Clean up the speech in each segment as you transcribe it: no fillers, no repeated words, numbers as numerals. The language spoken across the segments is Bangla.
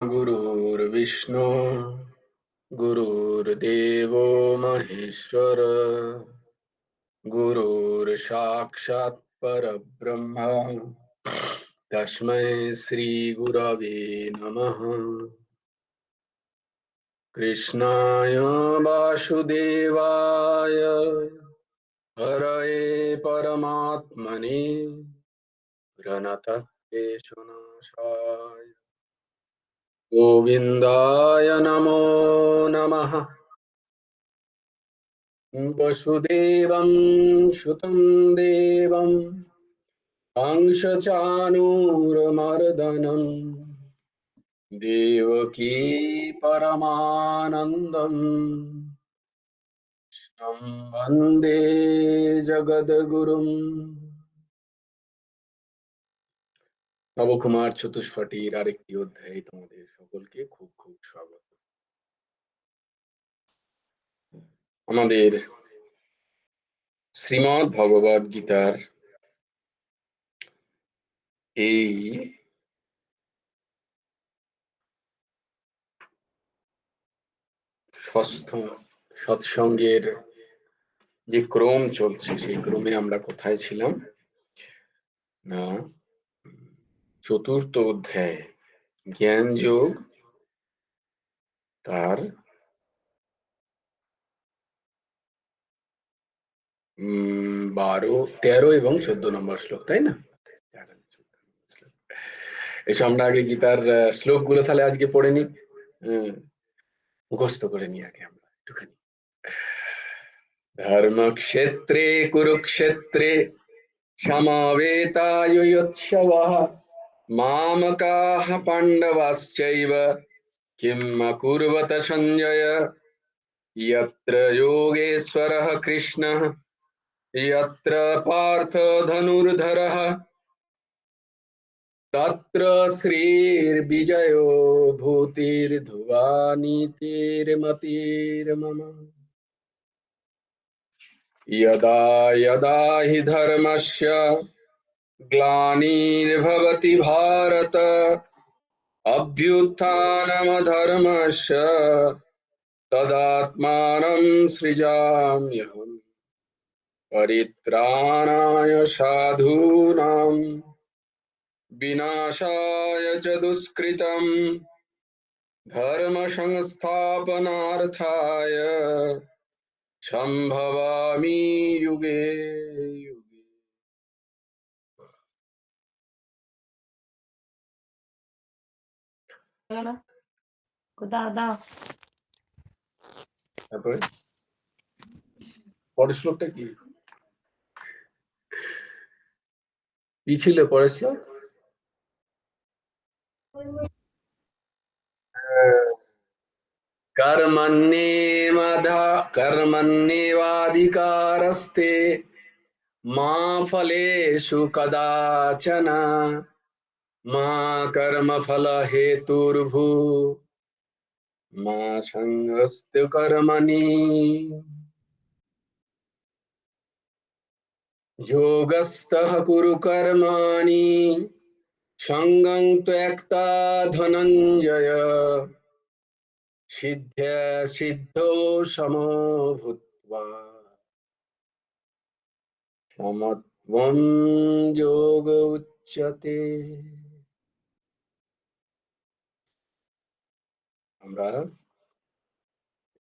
गुरुर्विष्णु गुरुर्देवो महेश्वर गुरुर्साक्षात् परब्रह्म तस्मै श्री गुरवे नमः। कृष्णाय वासुदेवाय हरये परमात्मने प्रणतक्लेशनाशाय गोविन्दाय नमो नमः। वसुदेवं सुतं देवं कंसचाणूरमर्दनं देवकी परमानन्दं कृष्णं वन्दे जगद्गुरुम्। নবকুমার চতুষ্পটির আরেকটি অধ্যায়ে তোমাদের সকলকে খুব খুব স্বাগত। আমাদের শ্রীমদ্ ভগবদ গীতার এই ষষ্ঠ সৎসঙ্গের যে ক্রম চলছে সেই ক্রমে আমরা কোথায় ছিলাম না, চতুর্থ অধ্যায় জ্ঞান যোগ তার 12, 13 এবং 14 নম্বর শ্লোক, তাই না? এসো আমরা আগে গীতার শ্লোক গুলো তাহলে আজকে পড়ে নি, মুখস্থ করে নি আগে আমরা একটুখানি। ধর্মক্ষেত্রে কুরুক্ষেত্রে সমবেতাयुत्सवः मामकाः पाण्डवाश्चैव किम् अकुर्वत सञ्जय यत्र योगेश्वरः कृष्णः यत्र पार्थ धनुर्धरः तत्र श्रीर्विजयो भूतिर्ध्रुवा नीतिर्मतिर्मम। यदा यदा हि धर्मस्य ग्लानिर्भवति भारत अभ्युत्थानमधर्मस्य तदात्मानं सृजाम्यहम् परित्राणाय साधूनां विनाशाय च दुष्कृतं धर्म संस्थापनार्थाय সম্ভবামি युगे युगे। তারপরে পরের শ্লোকটা কি ছিল? পরের শ্লোক कर्मण्येवाधिकारस्ते मा फलेषु कदाचन मा कर्मफल हेतुर्भू मा संगस्तु कर्मणि योगस्थः कुरु कर्माणि संगं त्यक्ता धनञ्जय सिद्ध्या सिद्धो समो भूत्वा समत्वं যোগ উচ্যতে। আমরা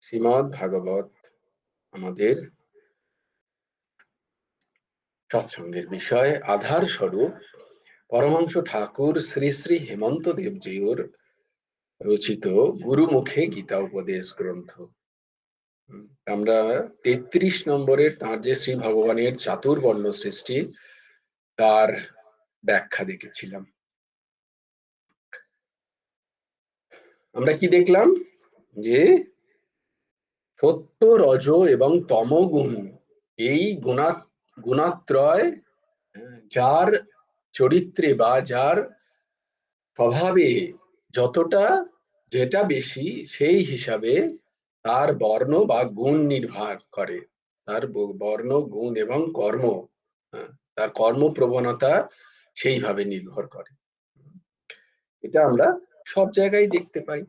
শ্রীমদ্ ভাগবত আমাদের সৎসঙ্গের বিষয় আধার স্বরূপ পরমহংস ঠাকুর শ্রী শ্রী হেমন্ত দেবজিউর রচিত গুরুমুখে গীতা উপদেশ গ্রন্থ। আমরা 33 নম্বরের তাঁর যে শ্রী ভগবানের চাতুর্বর্ণ সৃষ্টি তার ব্যাখ্যা দেখেছিলাম। আমরা কি দেখলাম? যে সত্য, রজ এবং তম গুণ, এই গুণাত্রয় যার চরিত্রে বা যার স্বভাবে যেটা বেশি সেই হিসাবে তার বর্ণ বা গুণ নির্ভর করে, তার বর্ণ গুণ এবং কর্ম, তার কর্ম প্রবণতা সেইভাবে নির্ভর করে। এটা আমরা সব জায়গায় দেখতে পাই।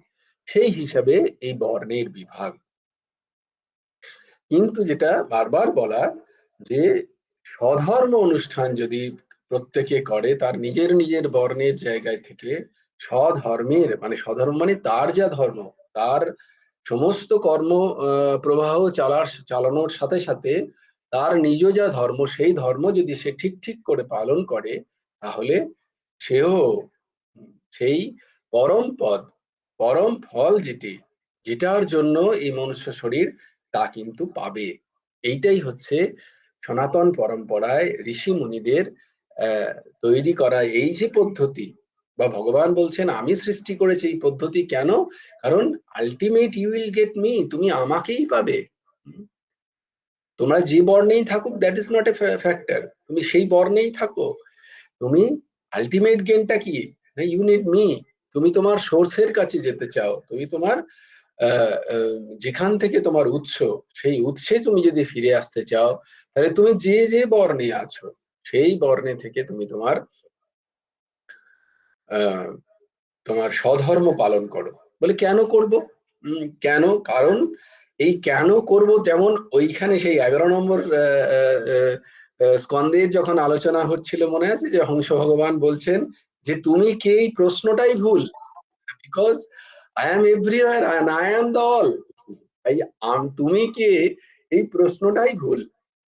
সেই হিসাবে এই বর্ণের বিভাগ। কিন্তু যেটা বারবার বলার, যে স্বধর্ম অনুষ্ঠান যদি প্রত্যেকে করে তার নিজের নিজের বর্ণের জায়গায় থেকে, স্বধর্মের মানে স্বধর্ম মানে তার যা ধর্ম, তার সমস্ত কর্ম প্রবাহ চালানোর সাথে সাথে তার নিজ যা ধর্ম, সেই ধর্ম যদি সে ঠিক ঠিক করে পালন করে, তাহলে সেও সেই পরম পদ, পরম ফল যেটার জন্য এই মনুষ্য শরীর, তা কিন্তু পাবে। এইটাই হচ্ছে সনাতন পরম্পরায় ঋষি মুনিদের আহ তৈরি করা এই যে পদ্ধতি, বা ভগবান বলছেন আমি সৃষ্টি করেছি এই পদ্ধতি। কেন? কারণ ultimate you will get me, তুমি আমাকেই পাবে। তোমরা যে বর্ণেই থাকুক, that is not a factor, তুমি সেই বর্ণেই থাকো, তুমি আলটিমেট গেমটা কি, না ইউ নিড মি। তুমি তোমার সোর্সের কাছে যেতে চাও, তুমি তোমার যেখান থেকে তোমার উৎস, সেই উৎসে তুমি যদি ফিরে আসতে চাও, তাহলে তুমি যে যে বর্ণে আছো সেই বর্ণে থেকে তুমি তোমার আহ তোমার স্বধর্ম পালন করো। বলে কেন করব? কেন? কারণ এই কেন করব, যেমন ওইখানে সেই 11 নম্বর স্কন্ধের যখন আলোচনা হচ্ছিল, মনে আছে যে হংস ভগবান বলছেন যে তুমি কে, এই প্রশ্নটাই ভুল। Because I am everywhere and I am the all. তাই তুমি কে, এই প্রশ্নটাই ভুল।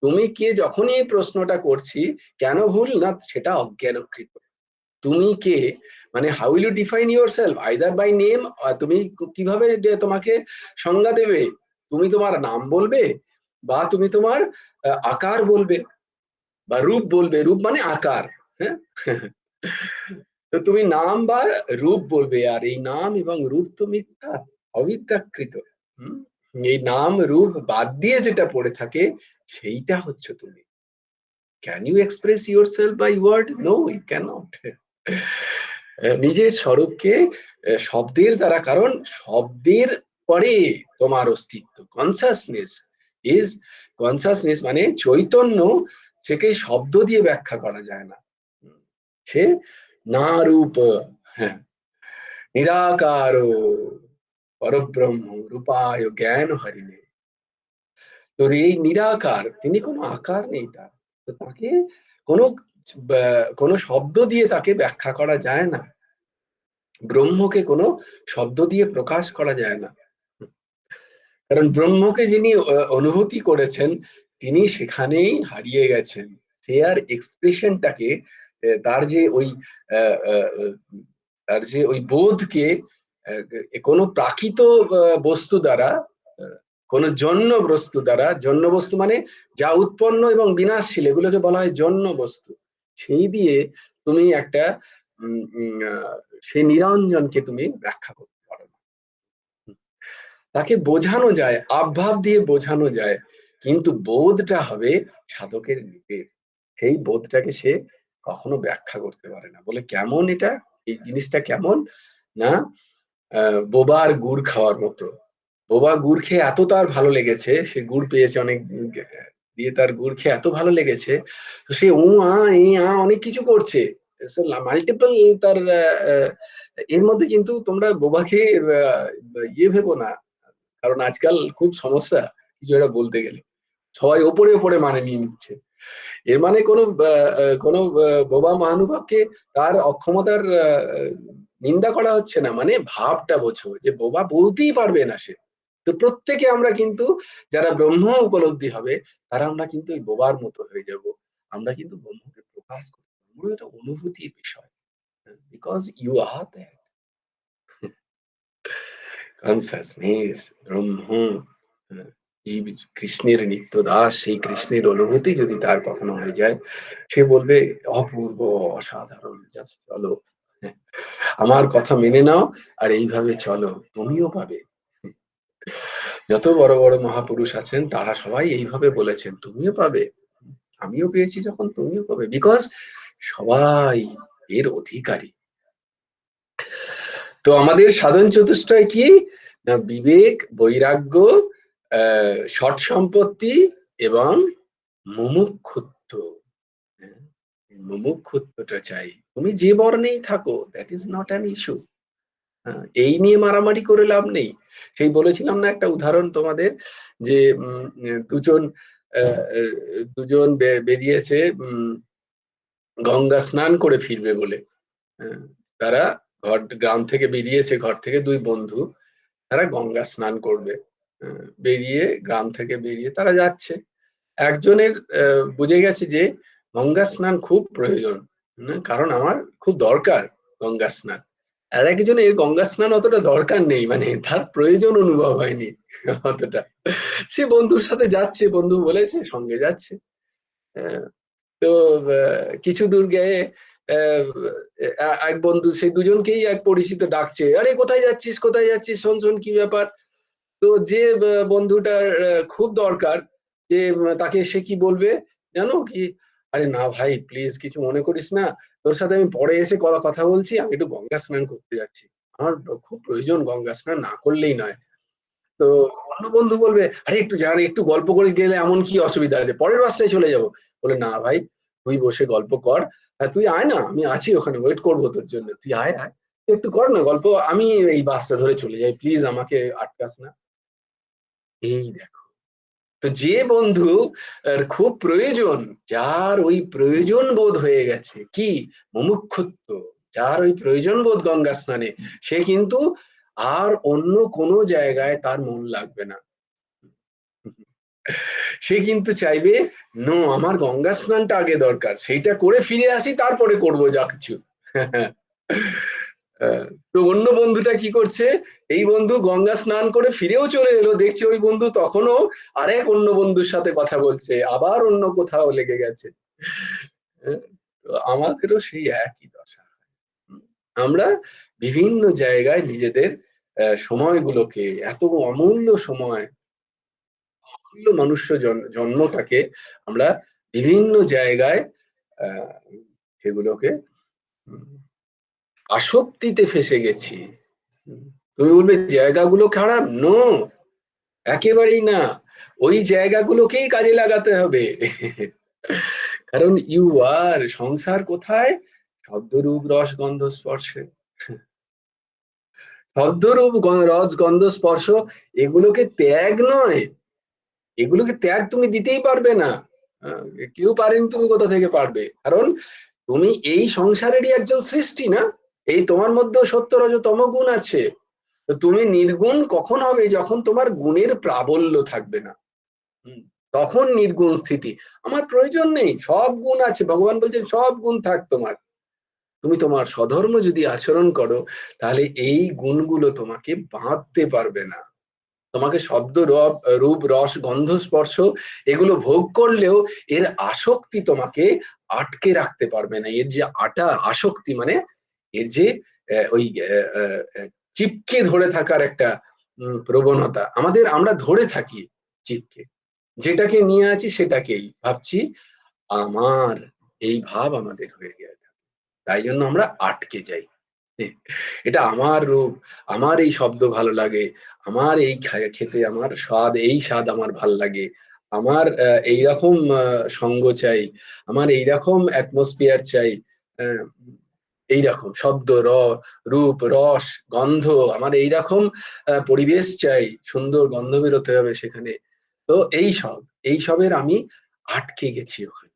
তুমি কে যখনই এই প্রশ্নটা করছি, কেন ভুল না, সেটা অজ্ঞানকৃত। তুমি কে মানে how will you define yourself, either by name, তুমি কিভাবে তোমাকে সংজ্ঞা দেবে? তুমি তোমার নাম বলবে, বা তুমি তোমার আকার বলবে, বা রূপ বলবে। রূপ মানে আকার, হ্যাঁ। তো তুমি নাম বা রূপ বলবে, আর এই নাম এবং রূপ তো মিথ্যা, অবিদ্যাকৃত। হম এই নাম রূপ বাদ দিয়ে যেটা পড়ে থাকে, সেইটা হচ্ছে তুমি। Can you express yourself by word? No, you can't. নিজের স্বরূপকে শব্দের দ্বারা, কারণ শব্দের পরে তোমার অস্তিত্ব। কনসাসনেস ইজ, কনসাসনেস মানে চৈতন্য, সেকে শব্দ দিয়ে ব্যাখ্যা করা যায় না। সে না রূপ, হ্যাঁ, নিরাকার পরব্রহ্ম রূপায় জ্ঞান হরিণে। তো এই নিরাকার, তিনি কোনো আকার নেই তার, তো তাকে কোনো কোনো শব্দ দিয়ে তাকে ব্যাখ্যা করা যায় না। ব্রহ্মকে কোনো শব্দ দিয়ে প্রকাশ করা যায় না, কারণ ব্রহ্মকে যিনি অনুভূতি করেছেন, তিনি সেখানেই হারিয়ে গেছেন। সে আর এক্সপ্রেশনটাকে, তার যে ওই আহ, আহ, তার যে ওই বোধকে কোনো প্রাকৃত বস্তু দ্বারা, আহ, কোনো জন্য বস্তু দ্বারা, জন্য বস্তু মানে যা উৎপন্ন এবং বিনাশশীল, এগুলোকে বলা হয় জন্য বস্তু, সেই দিয়ে তুমি একটা সেই নিরঞ্জনকে তুমি ব্যাখ্যা করতে পারো না। তাকে বোঝানো যায়, আবভাব দিয়ে বোঝানো যায়, কিন্তু বোধটা হবে সাধকের নিজের। সেই বোধটাকে সে কখনো ব্যাখ্যা করতে পারে না। বলে কেমন এটা, এই জিনিসটা কেমন না, বোবার গুড় খাওয়ার মতো। বোবা গুড় খেয়ে এত তার ভালো লেগেছে, সে গুড় পেয়েছে অনেক দিয়ে, তার গুড় খেয়ে এত ভালো লেগেছে, তো সে অনেক কিছু করছে, মাল্টিপল তার এর মধ্যে। কিন্তু তোমরা বোবাকে ইয়ে ভেবো না, কারণ আজকাল খুব সমস্যা কিছু একটা বলতে গেলে, সবাই ওপরে ওপরে মানে নিয়ে নিচ্ছে। এর মানে কোনো বোবা মহানুভাবকে তার অক্ষমতার নিন্দা করা হচ্ছে না, মানে ভাবটা বোঝো যে বোবা বলতেই পারবে না সে। তো প্রত্যেকে আমরা কিন্তু, যারা ব্রহ্ম উপলব্ধি হবে, তারা আমরা কিন্তু ওই বোবার মতো হয়ে যাব। আমরা কিন্তু ব্রহ্মকে প্রকাশ করতে পারবো, এটা অনুভূতির বিষয়, because you are that consciousness, Brahman. এই কৃষ্ণের নিত্য দাস, সেই কৃষ্ণের অনুভূতি যদি তার কখনো হয়ে যায়, সে বলবে অপূর্ব, অসাধারণ, জাস্ট চলো, আমার কথা মেনে নাও, আর এইভাবে চলো, তুমিও পাবে। যত বড় বড় মহাপুরুষ আছেন তারা সবাই এইভাবে বলেছেন, তুমিও পাবে, আমিও পেয়েছি যখন, তুমিও পাবে, বিকজ সবাই এর অধিকারী। তো আমাদের সাধন চতুষ্টয় কি না, বিবেক, বৈরাগ্য, সৎ সম্পত্তি এবং মুমুক্ষুত্ব। হ্যাঁ, মুমুক্ষুত্বটা চাই। তুমি যে বর্ণেই থাকো, that is not an issue. এই নিয়ে মারামারি করে লাভ নেই। সেই বলেছিলাম না একটা উদাহরণ তোমাদের, যে দুজন দুজন বেরিয়েছে গঙ্গা স্নান করে ফিরবে বলে। তারা গ্রাম থেকে বেরিয়েছে, ঘর থেকে দুই বন্ধু, তারা গঙ্গা স্নান করবে। বেরিয়ে গ্রাম থেকে বেরিয়ে তারা যাচ্ছে। একজনের বুঝে গেছে যে গঙ্গা স্নান খুব প্রয়োজন, কারণ আমার খুব দরকার গঙ্গা স্নান। আর একজনের গঙ্গা স্নান অতটা দরকার নেই, মানে তার প্রয়োজন অনুভব হয়নি অতটা। সে বন্ধুর সাথে যাচ্ছে, বন্ধু বলেছে সঙ্গে যাচ্ছে। তো কিছু দূর গিয়ে এক বন্ধু সেই দুজনকেই এক পরিচিত ডাকছে, আরে কোথায় যাচ্ছিস, কোথায় যাচ্ছিস, শোন শোন কি ব্যাপার। তো যে বন্ধুটার খুব দরকার, যে তাকে সে কি বলবে জানো কি, আরে না ভাই প্লিজ কিছু মনে করিস না, তোর সাথে আমি পরে এসে কথা বলছি, আমি একটু গঙ্গা স্নান করতে যাচ্ছি, আমার খুব প্রয়োজন, গঙ্গা স্নান না করলেই নয়। তো অন্য বন্ধু বলবে, আরে একটু জানি, একটু গল্প করে গেলে এমন কি অসুবিধা আছে, পরের বাসটায় চলে যাবো। বলে না ভাই, তুই বসে গল্প কর, তুই আয় না, আমি আছি ওখানে, ওয়েট করবো তোর জন্য, তুই আয় আয়, তুই একটু কর না গল্প, আমি এই বাসটা ধরে চলে যাই, প্লিজ আমাকে আটকাস না। এই দেখো, তো যে বন্ধু খুব প্রয়োজন, যার ওই প্রয়োজন বোধ হয়ে গেছে কি, মুমুক্ষুত্ব, যার ওই প্রয়োজন বোধ গঙ্গা স্নানে, সে কিন্তু আর অন্য কোনো জায়গায় তার মন লাগবে না। সে কিন্তু চাইবে, নো আমার গঙ্গা স্নানটা আগে দরকার, সেইটা করে ফিরে আসি তারপরে করবো যা কিছু। তো অন্য বন্ধুটা কি করছে, এই বন্ধু গঙ্গা স্নান করে ফিরেও চলে এলো, দেখছে ওই বন্ধু তখনও আরেক অন্য বন্ধুর সাথে কথা বলছে, আবার অন্য কোথাও লেগে গেছে। তো আমাদেরও সেই একই দশা। আমরা বিভিন্ন জায়গায় নিজেদের সময়গুলোকে, এত অমূল্য সময়, অমূল্য মনুষ্য জন্মটাকে আমরা বিভিন্ন জায়গায় আহ সেগুলোকে আসক্তিতে ফেসে গেছি। তুমি বলবে জায়গাগুলো খারাপ, নো, একেবারেই না, ওই জায়গাগুলোকেই কাজে লাগাতে হবে। কারণ ইউ আর, সংসার কোথায়, শব্দরূপ রস গন্ধ স্পর্শে। শব্দরূপ রস গন্ধ স্পর্শ, এগুলোকে ত্যাগ নয়, এগুলোকে ত্যাগ তুমি দিতেই পারবে না। কেউ পারেনি, তুমি কোথা থেকে পারবে, কারণ তুমি এই সংসারেরই একজন সৃষ্টি না, এই তোমার মধ্যে সত্য রজ তম গুণ আছে। তো তুমি নির্গুণ কখন হবে, যখন তোমার গুণের প্রাবল্য থাকবে না, তখন নির্গুণ স্থিতি। আমার প্রয়োজন নেই, সব গুণ আছে, ভগবান বলছেন সব গুণ থাক তোমার, তুমি তোমার স্বধর্ম যদি আচরণ করো, তাহলে এই গুণগুলো তোমাকে বাঁধতে পারবে না। তোমাকে শব্দ রূপ রস গন্ধ স্পর্শ এগুলো ভোগ করলেও এর আসক্তি তোমাকে আটকে রাখতে পারবে না। এর যে আসক্তি, মানে এর যে ওই চিপকে ধরে থাকার একটা প্রবণতা, আমরা ধরে থাকি চিপকে, যেটাকে নিয়ে আছি সেটাকেই ভাবছি আমার, এই ভাব আমাদের হয়ে গেছে, তাই জন্য আমরা আটকে যাই। এটা আমার রূপ, আমার এই শব্দ ভালো লাগে, আমার এই খেতে আমার স্বাদ, এই স্বাদ আমার ভাল লাগে, আমার এইরকম সঙ্গ চাই, আমার এইরকম অ্যাটমসফিয়ার চাই, আহ, এইরকম শব্দ রূপ রস গন্ধ, আমার এইরকম পরিবেশ চাই, সুন্দর গন্ধ বেরোতে হবে সেখানে। তো এইসবের আমি আটকে গেছি ওখানে।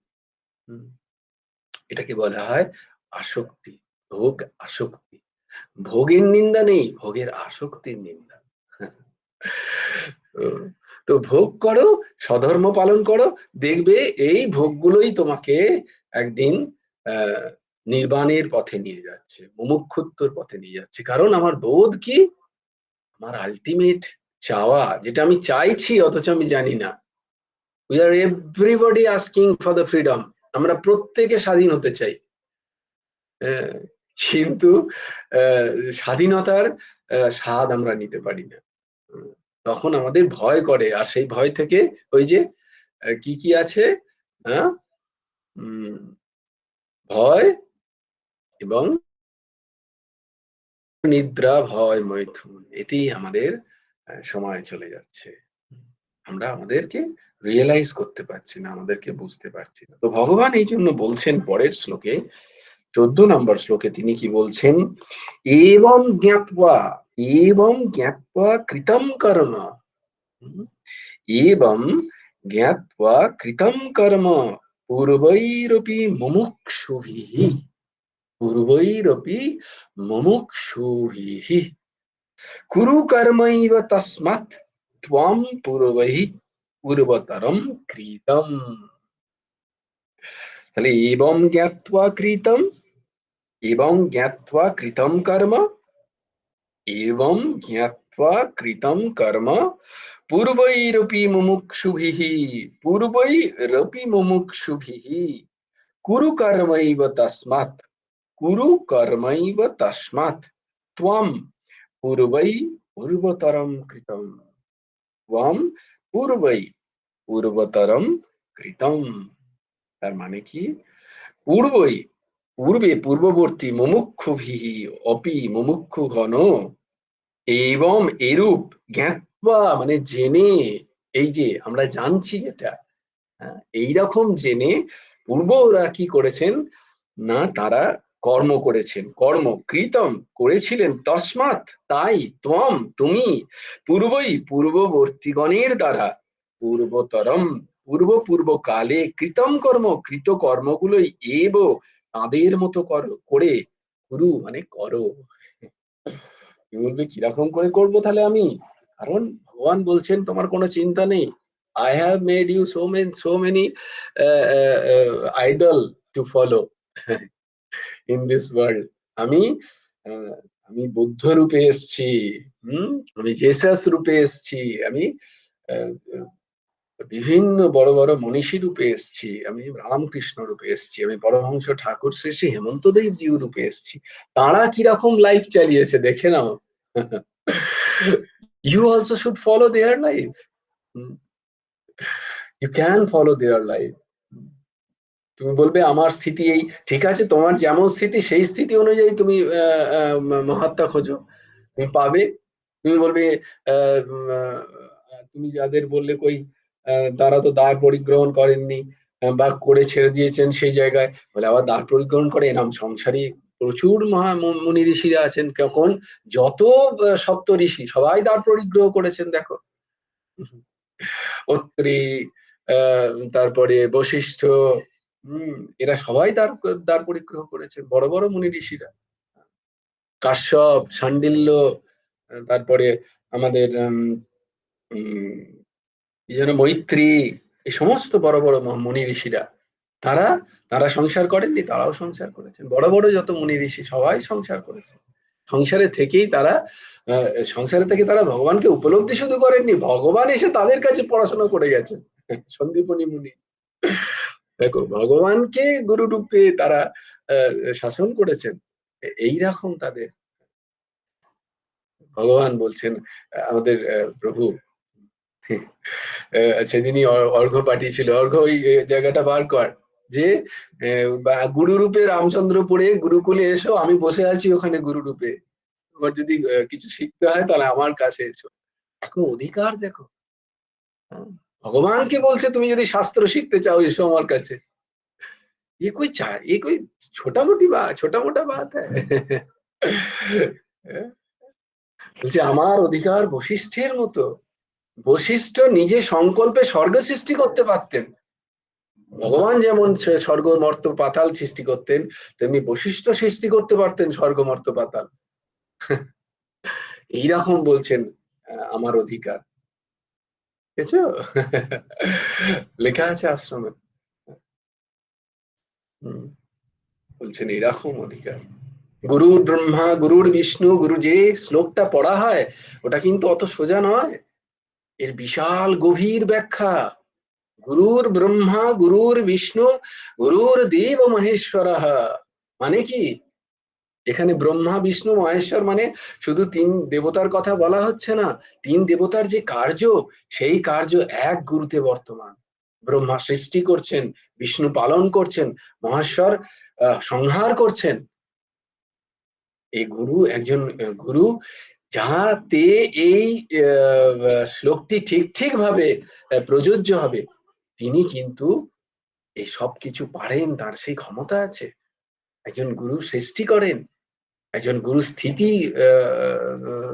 হুম, এটাকে বলা হয় আসক্তি, ভোগ আসক্তি। ভোগের নিন্দা নেই, ভোগের আসক্তির নিন্দা। তো ভোগ করো, স্বধর্ম পালন করো, দেখবে এই ভোগগুলোই তোমাকে একদিন আহ নির্বাণের পথে নিয়ে যাচ্ছে, মুমুক্ষুত্বর পথে নিয়ে যাচ্ছে। কারণ আমার বোধ কি, আমার আলটিমেট চাওয়া, যেটা আমি চাইছি অথচ আমি জানি না। We are everybody asking for the freedom, আমরা প্রত্যেকে স্বাধীন হতে চাই, আহ, কিন্তু আহ, স্বাধীনতার স্বাদ আমরা নিতে পারি না। তখন আমাদের ভয় করে, আর সেই ভয় থেকে ওই যে কি কি আছে, হ্যাঁ, ভয় এবং নিদ্রা, ভয় মৈথুন, এতেই আমাদের সময় চলে যাচ্ছে। আমরা আমাদেরকে রিয়েলাইজ করতে পারছি না, আমাদেরকে বুঝতে পারছি না। তো ভগবান এই জন্য বলছেন পরের শ্লোকে, 14 নম্বর শ্লোকে তিনি কি বলছেন, এবং জ্ঞাত্বা, এবং জ্ঞাত্বা কৃতম কর্ম, এবং জ্ঞাত্বা কৃতম কর্ম পূর্বৈরপি মুমুক্ষুভিঃ, পূর্বৈরপি মুমুক্ষুভিঃ কুরু কর্মৈব তস্মাৎ ত্বম পূর্বৈঃ পূর্বতরম কৃতম। তাহলে এবং জ্ঞাত্বা কৃতম, এবং জ্ঞাত্বা কৃতম কর্ম, এবং জ্ঞাত্বা কৃতম কর্ম পূর্বৈরপি মুমুক্ষুভিঃ, পূর্বৈরপি মুমুক্ষুভিঃ কুরু কর্মৈব তস্মাৎ, কুরু কর্মৈব তস্মাৎ ত্বম পূর্বৈ পূর্বতরম কৃতম, ত্বম পূর্বৈ পূর্বতরম কৃতম। তার মানে কি, পূর্বই পূর্বে পূর্ববর্তী মুমুক্ষুভিঃ অপি মুমুক্ষুগণ, এবং এরূপ জ্ঞাত্বা মানে জেনে, এই যে আমরা জানছি যেটা, এইরকম জেনে পূর্ব ওরা কি করেছেন না, তারা কর্ম করেছেন, কর্ম কৃতম করেছিলেন, তস্মাৎ তাই, ত্বম তুমি, পূর্বই পূর্ববর্তীগণের দ্বারা, পূর্বতরম পূর্ব পূর্ব কালে কৃতম কর্ম কৃত কর্মগুলোই এব তাদের মতো করে গুরু মানে করো। কি বলবে কিরকম করে করবো তাহলে আমি, কারণ ভগবান বলছেন তোমার কোনো চিন্তা নেই, I have made you so many idol to follow in this world. আমি আমি বুদ্ধ রূপে এসছি, আমি জেসাস রূপে এসছি, আমি আহ, বিভিন্ন বড় বড় মনীষী রূপে এসছি, আমি রামকৃষ্ণ রূপে এসছি, আমি পরমহংস ঠাকুর শ্রী শ্রী হেমন্ত দেব জি রূপে এসছি। তারা কিরকম লাইফ চালিয়েছে দেখে নাও। You also should follow their life, you can follow their life. তুমি বলবে আমার স্থিতি এই, ঠিক আছে, তোমার যেমন স্থিতি সেই স্থিতি অনুযায়ী তুমি মহাত্মা খোঁজো, তুমি পাবে। তুমি বলবে তুমি যাদের বললে কই তারা তো দ্বার পরিগ্রহণ করেননি, বা করে ছেড়ে দিয়েছেন সেই জায়গায়, বলে আবার দ্বার পরিগ্রহণ করে এরম সংসারী প্রচুর মহা মুনি ঋষিরা আছেন, কখন যত সপ্ত ঋষি সবাই দ্বার পরিগ্রহ করেছেন দেখো, অত্রি, তারপরে বশিষ্ঠ, এরা সবাই দ্বার পরিগ্রহ করেছেন, বড় বড় মুনি ঋষিরা, কাশ্যপ, শাণ্ডিল্য, তারপরে আমাদের কি যেন মৈত্রী, এই সমস্ত বড় বড় মুনি ঋষিরা, তারা তারা সংসার করেননি, তারাও সংসার করেছেন, বড় বড় যত মুনি ঋষি সবাই সংসার করেছেন। সংসারে থেকেই তারা সংসারে থেকে তারা ভগবানকে উপলব্ধি শুধু করেননি, ভগবান এসে তাদের কাছে পড়াশোনা করে গেছেন। সন্দীপনী মুনি দেখো ভগবানকে গুরু রূপে তারা শাসন করেছেন। এইরকম তাদের, ভগবান বলছেন আমাদের প্রভু সেদিনই অর্ঘ্য পাঠিয়েছিল, অর্ঘ্য ওই জায়গাটা বার কর, যে গুরু রূপে রামচন্দ্রপুরে গুরুকুলে এসো, আমি বসে আছি ওখানে গুরু রূপে, তোমার যদি কিছু শিখতে হয় তাহলে আমার কাছে এসো। দেখো অধিকার দেখো, ভগবানকে বলছে তুমি যদি শাস্ত্র শিখতে চাও এসো আমার কাছে। ये कोई छोटा मोटा बात है। বলছে আমার অধিকার বশিষ্ঠের মতো, বশিষ্ঠ নিজে সংকল্পে স্বর্গ সৃষ্টি করতে পারতেন, ভগবান যেমন স্বর্গ মর্ত পাতাল সৃষ্টি করতেন, তেমনি বশিষ্ঠ সৃষ্টি করতে পারতেন স্বর্গ মর্ত পাতাল। এইরকম বলছেন আমার অধিকার, বুঝেছো? লেখা আছে আশ্রমে, বলছেন এরকম অধিকার। গুরুর ব্রহ্মা গুরুর বিষ্ণু, গুরু যে শ্লোকটা পড়া হয় ওটা কিন্তু অত সোজা নয়, এর বিশাল গভীর ব্যাখ্যা। গুরুর ব্রহ্মা গুরুর বিষ্ণু গুরুর দেব মহেশ্বর, মানে কি, এখানে ব্রহ্মা বিষ্ণু মহেশ্বর মানে শুধু তিন দেবতার কথা বলা হচ্ছে না, তিন দেবতার যে কার্য, সেই কার্য এক গুরুতে বর্তমান। ব্রহ্মা সৃষ্টি করছেন, বিষ্ণু পালন করছেন, মহেশ্বর সংহার করছেন। এই গুরু একজন গুরু, যাতে এই শ্লোকটি ঠিক ঠিক ভাবে প্রযোজ্য হবে, তিনি কিন্তু এই সব কিছু পারেন, তার সেই ক্ষমতা আছে। একজন গুরু সৃষ্টি করেন, একজন গুরু স্থিতি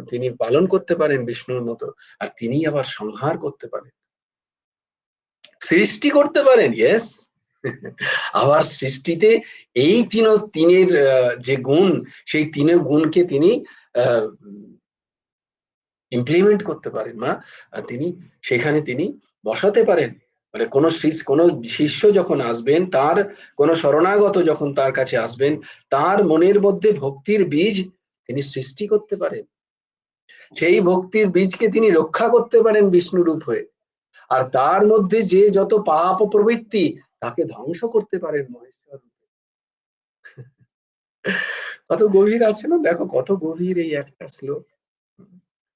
তিনি পালন করতে পারেন বিষ্ণুর মতো, আর তিনি আবার সংহার করতে পারেন, সৃষ্টি করতে পারেন, ইয়েস। আবার সৃষ্টিতে এই তিনের যে গুণ, সেই তিনের গুণকে তিনি ইমপ্লিমেন্ট করতে পারেন, বা তিনি সেখানে তিনি বসাতে পারেন। মানে কোন শিষ্য যখন আসবেন, তার কোন শরণাগত যখন তার কাছে আসবেন, তার মনের মধ্যে ভক্তির বীজ তিনি সৃষ্টি করতে পারেন, সেই ভক্তির বীজকে তিনি রক্ষা করতে পারেন বিষ্ণু রূপ হয়ে, আর তার মধ্যে যে যত পাপ প্রবৃত্তি তাকে ধ্বংস করতে পারেন মহেশ্বর। কত গভীর আছে না, দেখো কত গভীর এই একটা শ্লোক।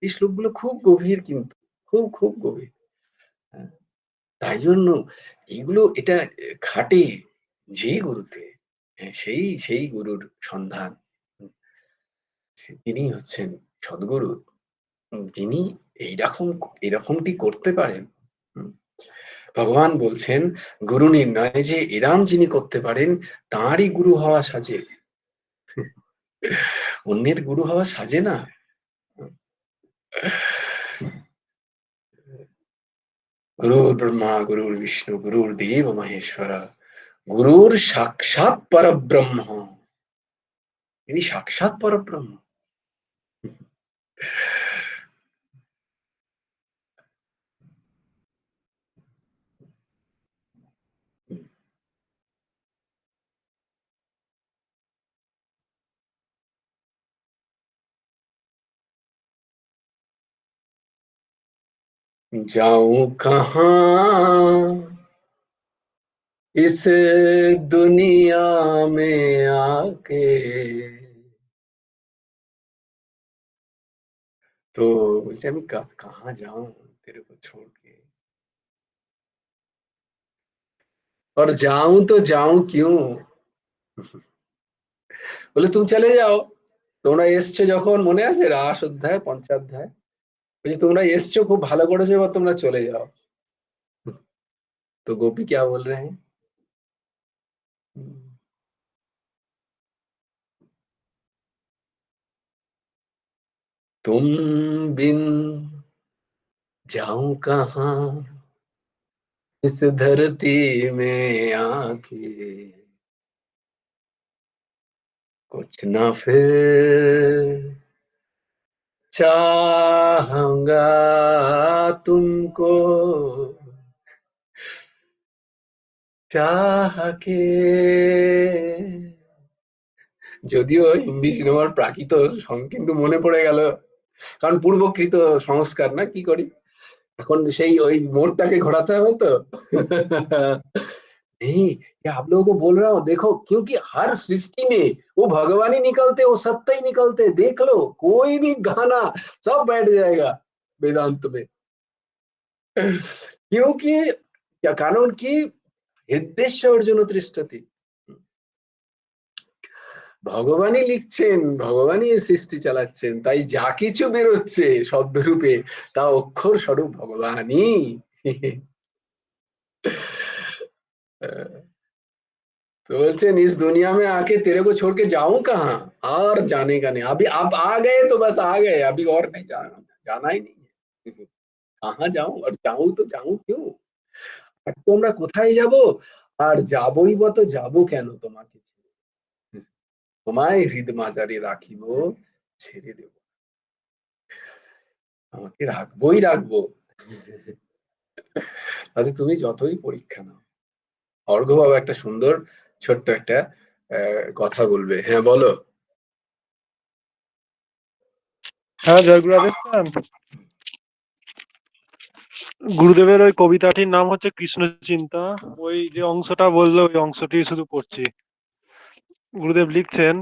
এই শ্লোকগুলো খুব গভীর, কিন্তু খুব খুব গভীর। হ্যাঁ, তাই জন্য এগুলো এটা খাটে যে গুরুতে, সেই সেই গুরুর সন্ধান, তিনি হচ্ছেন সদ্গুরু, যিনি এইরকম এরকমটি করতে পারেন। ভগবান বলছেন গুরু নির্ণয় যে এরাম যিনি করতে পারেন, তাঁরই গুরু হওয়া সাজে, অন্যের গুরু হওয়া সাজে না। গুরুর ব্রহ্মা গুরুর বিষ্ণু গুরুর দেব মহেশ্বরা, গুরুর সাক্ষাৎ পরব্রহ্ম, তিনি সাক্ষাৎ পরব্রহ্ম। जाऊं कहाँ इस दुनिया में आके, तो বলছে আমি कहाँ जाऊं तेरे को छोड़ के, और जाऊं तो जाऊं क्यों, বলে তুমি চলে যাও, তোমরা এসছো যখন, মনে আছে রাস অধ্যায় পঞ্চাধ্যায়, বলছে তোমরা এসছো খুব ভালো করেছো, এবার তোমরা চলে যাও। तो गोपी क्या बोल रहे हैं, तुम बिन जाऊं कहाँ इस धरती में आके, कुछ ना फिर चाहूंगा तुमको चाह के। যদিও হিন্দি সিনেমার প্রাকৃত সং কিন্তু মনে পড়ে গেল, কারণ পূর্বকৃত সংস্কার না, কি করি এখন, সেই ওই মোড়টাকে घोराते হবে তো। नहीं, ये आप लोगों को बोल रहा हूँ, देखो क्योंकि हर सृष्टि में वो भगवान ही निकलते, वो सत्य ही निकलते, देख लो कोई भी गाना सब बैठ जाएगा वेदांत में। क्योंकि क्या कारण की हृदय अर्जुन तिष्ठति, ভগবানই লিখছেন, ভগবানই এই সৃষ্টি চালাচ্ছেন, তাই যা কিছু বেরোচ্ছে শব্দরূপে তা অক্ষর স্বরূপ ভগবানই। तो बोलते इस दुनिया में आके तेरे को छोड़ के जाऊं कहाँ, और जाने का नहीं, अभी आप आ गए तो बस आ गए, अभी और नहीं जाना, जाना ही नहीं है। कहाँ जाऊं, और जाऊं तो जाऊं क्यों, আর তোমরা কোথায় যাব, আর যাবই বা তো যাবো কেন তোমাকে, তোমায় হৃদ মাজারে রাখিব, ছেড়ে দেব, আমাকে রাখবোই রাখবো। তাহলে তুমি যতই পরীক্ষা নাও। অর্ঘ্য বাবা একটা সুন্দর ছোট্ট একটা কথা বলবে, হ্যাঁ বলো। হ্যাঁ, জয় গুরু রাধেশ্যাম। গুরুদেবের ওই কবিতাটির নাম হচ্ছে কৃষ্ণ চিন্তা। ওই যে অংশটা বললো ওই অংশটি শুধু পড়ছি। গুরুদেব লিখছেন,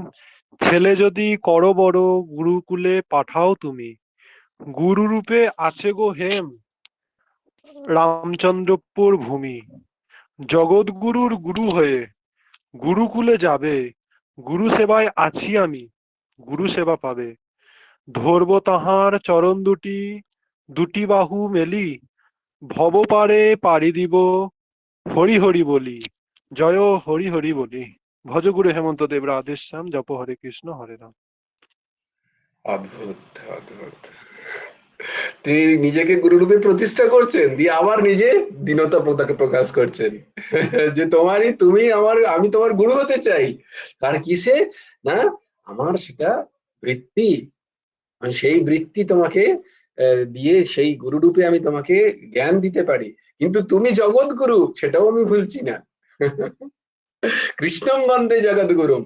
ছেলে যদি করো বড় গুরুকুলে পাঠাও তুমি, গুরু রূপে আছে গো হেম রামচন্দ্রপুর ভূমি, জগৎগুরুর গুরু হয়ে গুরুকুলে যাবে, গুরু সেবায় আছি আমি, গুরু সেবা পাবে, ধরব তাহার চরণ দুটি, দুটি বাহু মেলি, ভব পারে পাড়ি দিব, হরি হরি বলি, জয় হরি হরি বলি। ভজগুরু হেমন্ত দেবরা আদেশ শ্যাম জপ হরে কৃষ্ণ হরে রাম। অদ্ভুত, অদ্ভুত। তিনি নিজেকে গুরুরূপে প্রতিষ্ঠা করছেন, দিয়ে আবার নিজে দীনতা প্রকাশ করছেন যে তুমি আমার, আমি তোমার গুরু হতে চাই। কার কিসে? না, আমার সেটা বৃত্তি, আমি সেই বৃত্তি তোমাকে দিয়ে সেই গুরুরূপে আমি তোমাকে জ্ঞান দিতে পারি। কিন্তু তুমি জগৎ গুরু, সেটাও আমি ভুলছি না। কৃষ্ণম বন্দে জগৎগুরুম,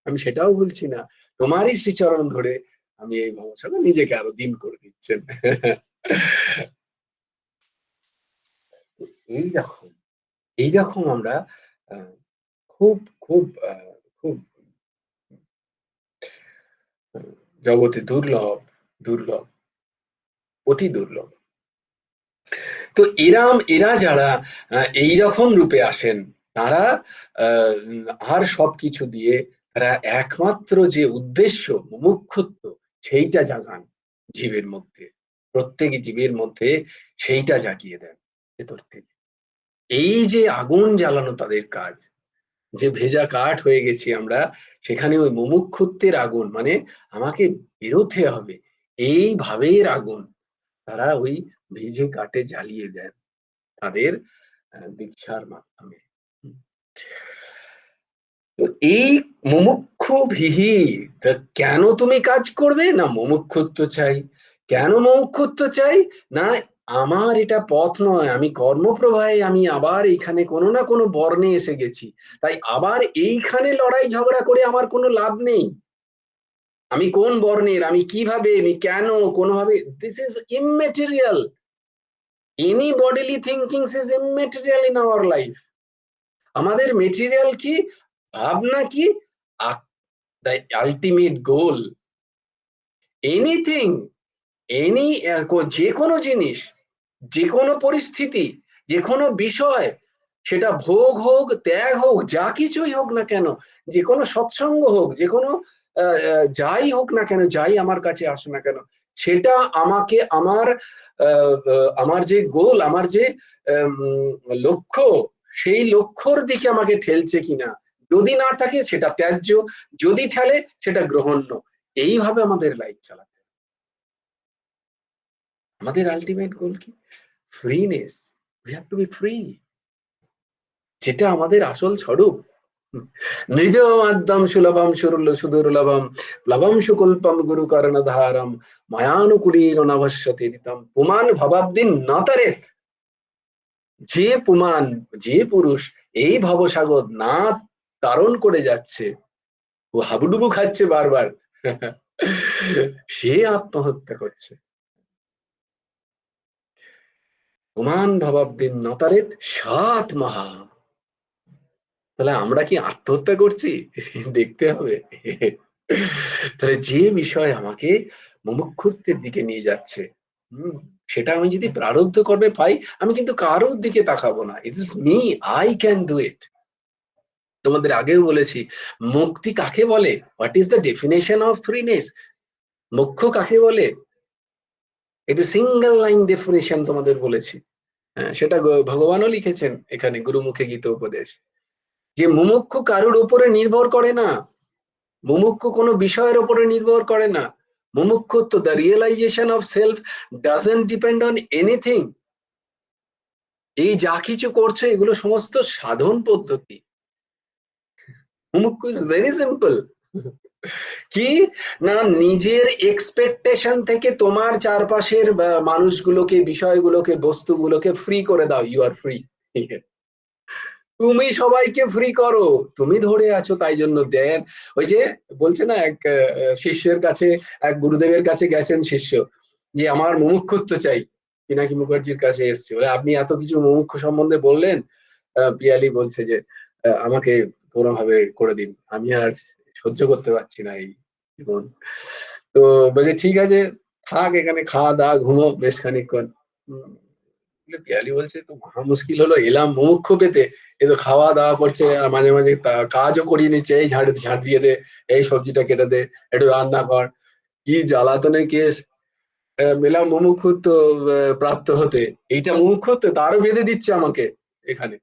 আমি সেটাও ভুলছি না। তোমারই শ্রীচরণ ধরে আমি এই ভবসাগর, নিজেকে আরো দিন করে দিচ্ছেন। এইরকম, এইরকম আমরা আহ, খুব খুব খুব জগতে দুর্লভ, দুর্লভ, অতি দুর্লভ। তো এরা যারা এইরকম রূপে আসেন, তারা আর সবকিছু দিয়ে তারা একমাত্র যে উদ্দেশ্য মুমুক্ষুত্ব, সেইটা জাগান জীবের মধ্যে, প্রত্যেক জীবের মধ্যে সেইটা জাগিয়ে দেন ভেতর থেকে। এই যে আগুন জ্বালানো তাদের কাজ, যে ভেজা কাঠ হয়ে গেছি আমরা, সেখানে ওই মুমুক্ষুত্বের আগুন, মানে আমাকে বেরোতে হবে, এই ভাবের আগুন তারা ওই ভিজে কাঠে জ্বালিয়ে দেন তাদের দীক্ষার মাধ্যমে। তো এই মুমুক্ষু ভিহি, তা কেন তুমি কাজ করবে? না মুমুক্ষুত্ব চাই। কেন মুমুক্ষুত্ব চাই? না আমার এটা পথ নয়, আমি কর্মপ্রবাহে আমি আবার এইখানে কোনো না কোনো বর্ণে এসে গেছি, তাই আবার এইখানে লড়াই ঝগড়া করে আমার কোনো লাভ নেই। আমি কোন বর্ণের, আমি কিভাবে, আমি কেন, কোনোভাবে, this is immaterial. Any bodily thinkings is immaterial in our life. আমাদের মেটেরিয়াল কি? ভাবনা কি? The ultimate goal. Anything, any, যে কোনো জিনিস, যে কোনো পরিস্থিতি, যে কোনো বিষয়, সেটা ভোগ হোক, ত্যাগ হোক, যা কিছুই হোক না কেন, যে কোনো সৎসঙ্গ হোক, যে কোনো যাই হোক না কেন, যাই আমার কাছে আসে না কেন, সেটা আমাকে আমার আমার যে গোল, আমার যে লক্ষ্য, সেই লক্ষ্যর দিকে আমাকে ঠেলছে কিনা। যদি না থাকে সেটা ত্যায্য, যদি ঠেলে সেটা গ্রহণ্য। এইভাবে আমাদের লাইফ চালাতে, আমাদের আলটিমেট গোল কি? Freeness. We have to be free, যেটা আমাদের আসল স্বরূপ। নৃজ মাদ্যম সুলভম সুদুর্লভম প্লবম সুকল্পম গুরু কর্ণধারম মায়ানুকুলীন নভস্যতে দিতম পুমান ভবাব্দিন নতরেত। যে পুমান, যে পুরুষ এই ভবসাগর না তারণ করে যাচ্ছে, ও হাবুডুবু খাচ্ছে বারবার, সে আত্মহত্যা করছে। পুমান ভবাব্দিন নতরেত সাত মহা। তাহলে আমরা কি আত্মহত্যা করছি? দেখতে হবে। তাহলে যে বিষয় আমাকে মুমুক্ষুত্বের দিকে নিয়ে যাচ্ছে, হম, সেটা আমি যদি প্রারব্ধ কর্মে পাই, আমি কিন্তু কারোর দিকে তাকাবো না। It is me, I can do it. তোমাদের আগেও বলেছি, মুক্তি কাকে বলে? What is the definition of freeness? মোক্ষ কাকে বলে? এটা সিঙ্গেল লাইন ডেফিনেশন তোমাদের বলেছি। সেটা ভগবানও লিখেছেন এখানে গুরুমুখে গীত উপদেশ, যে মুমুক্ষু কারুর উপরে নির্ভর করে না, মুমুক্ষু কোনো বিষয়ের উপরে নির্ভর করে না। মুমুক্ষুত্ব, the realisation of self doesn't depend on anything. এই যা কিছু করছো এগুলো সমস্ত সাধন পদ্ধতি। মুমুক্ষু ইজ ভেরি সিম্পল। কি? না নিজের এক্সপেকটেশন থেকে তোমার চারপাশের মানুষগুলোকে, বিষয়গুলোকে, বস্তুগুলোকে ফ্রি করে দাও। You are free. তুমি সবাইকে ফ্রি করো। তুমি ধরে আছো তাই জন্য দেন। ওই যে বলছে না, এক শিষ্যের কাছে, এক গুরুদেবের কাছে গেছেন শিষ্য, যে আমার মুমুক্ষুত্ব চাই। পিনাকি মুখার্জির কাছে এসছে, বলে আপনি এত কিছু মুমুক্ষু সম্বন্ধে বললেন। পিয়ালি বলছে যে আমাকে কোনোভাবে করে দিন, আমি আর সহ্য করতে পারছি না এই জীবন। তো বলছে ঠিক আছে, থাক এখানে, খাওয়া দাওয়া ঘুমো বেশ খানিকক্ষণ। পিয়ালি বলছে তো মহা মুশকিল হলো, এলাম মুমুক্ষু পেতে, এ তো খাওয়া দাওয়া করছে আর মাঝে মাঝে কাজও করিয়ে নিচ্ছে, এই ঝাড় দিয়ে দে, এই সবজিটা কেটে দে, একটু রান্না কর। কি জ্বালাতনের কেস! এলাম মুমুক্ষুত্ব প্রাপ্ত হতে, এইটা মুমুক্ষুত্ব তারও বেঁধে দিচ্ছে আমাকে এখানে।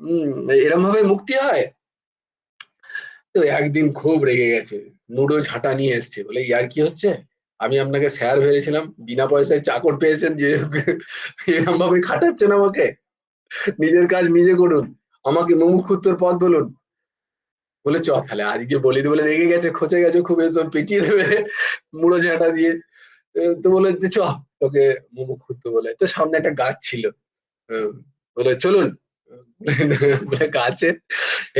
হম, এরম ভাবে মুক্তি হয়? তো একদিন খুব রেগে গেছে, নুডো ঝাঁটা নিয়ে এসছে, বলে ইয়ার কি হচ্ছে, আমি আপনাকে স্যার ভেবেছিলাম, বিনা পয়সায় চাকর পেয়েছেন যে এরকম ভাবে খাটাচ্ছেন আমাকে, নিজের কাজ নিজে করুন, আমাকে মুমুক্ষুত্তর পথ বলুন। বলে চ তাহলে আজকে বলি বলে রেগে গেছে, খচে গেছে খুব, পিটিয়ে দেবে মুড়ো ঝাঁটা দিয়ে। তো বলে যে চ তোকে মুমুক্ষুত্ত বলে। তো সামনে একটা গাছ ছিল, বলে চলুন, বলে গাছে,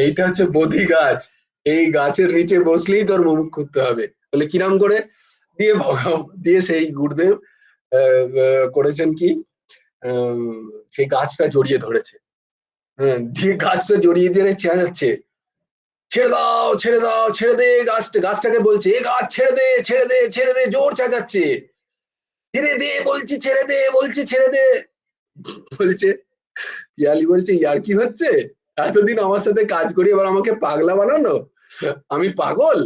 এইটা হচ্ছে বোধি গাছ, এই গাছের নিচে বসলেই তোর মুমুক্ষুত্ত হবে। বলে কিরাম করে, দিয়ে দিয়ে সেই গুরুদেব করেছেন কি, সেই গাছটা জড়িয়ে ধরেছে। হ্যাঁ, দিয়ে গাছটা জড়িয়ে দিয়ে চেঁচাচ্ছে, ছেড়ে দাও ছেড়ে দাও ছেড়ে দে গাছটা, গাছটাকে বলছে এ গাছ ছেড়ে দে ছেড়ে দে ছেড়ে দে, জোর চেঁচাচ্ছে, ছেড়ে দে বলছি ছেড়ে দে বলছি ছেড়ে দে। বলছে, পিয়ালি বলছে ইয়ার কি হচ্ছে, এতদিন আমার সাথে কাজ করি, এবার আমাকে পাগলা বানানো, আমি পাগল,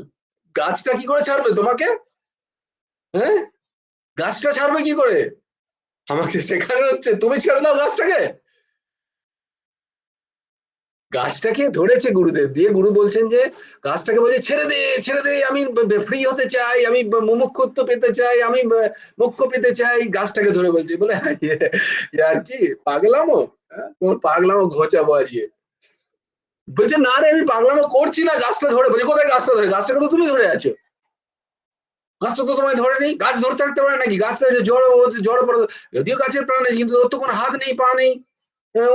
গাছটা কি করে ছাড়বে তোমাকে, হ্যাঁ গাছটা ছাড়বে কি করে, আমাকে শেখানো হচ্ছে, তুমি ছেড়ে দাও গাছটাকে। গাছটাকে ধরেছে গুরুদেব, দিয়ে গুরু বলছেন যে গাছটাকে বলছে ছেড়ে দে, আমি ফ্রি হতে চাই, আমি মুমুক্ষুত্ব পেতে চাই, আমি মোক্ষ পেতে চাই। গাছটাকে ধরে বলছে, বলে আর কি পাগলামো, তোর পাগলামো ঘোচাবো আজকে। বলছে না রে আমি পাগলামো করছি না, গাছটা ধরে। বলছে কোথায় গাছটা ধরে, গাছটাকে তো তুমি ধরে আছো, গাছটা তো তোমায় ধরে নেই, গাছ ধরে থাকতে পারে নাকি, গাছটা জড় জড় পড়ে, যদিও গাছের প্রাণ আছে কিন্তু ওর তো কোনো হাত নেই পা নেই,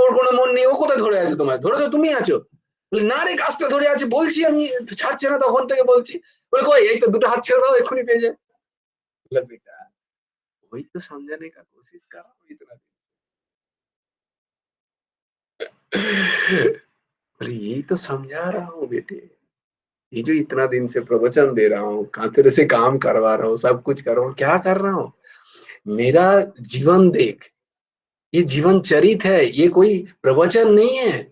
ওর কোনো মন নেই, ও কোথায় ধরে আছে, তোমায় ধরেছো তুমি আছো। বলি না রে গাছটা ধরে আছে বলছি আমি, ছাড়ছে না তখন থেকে বলছি। বলে কই এই তো দুটো হাত ছেড়ে দাও এক্ষুনি পেয়ে যায়। বললাম বেটা वही तो समझाने का कोशिश कर रहा हूँ इतना दिन। बोले यही तो समझा रहा हूँ बेटे, ये जो इतना दिन से प्रवचन दे रहा हूँ, तेरे से काम करवा रहा हूँ, सब कुछ कर रहा हूँ, क्या कर रहा हूँ, मेरा जीवन देख, ये जीवन चरित है, ये कोई प्रवचन नहीं है,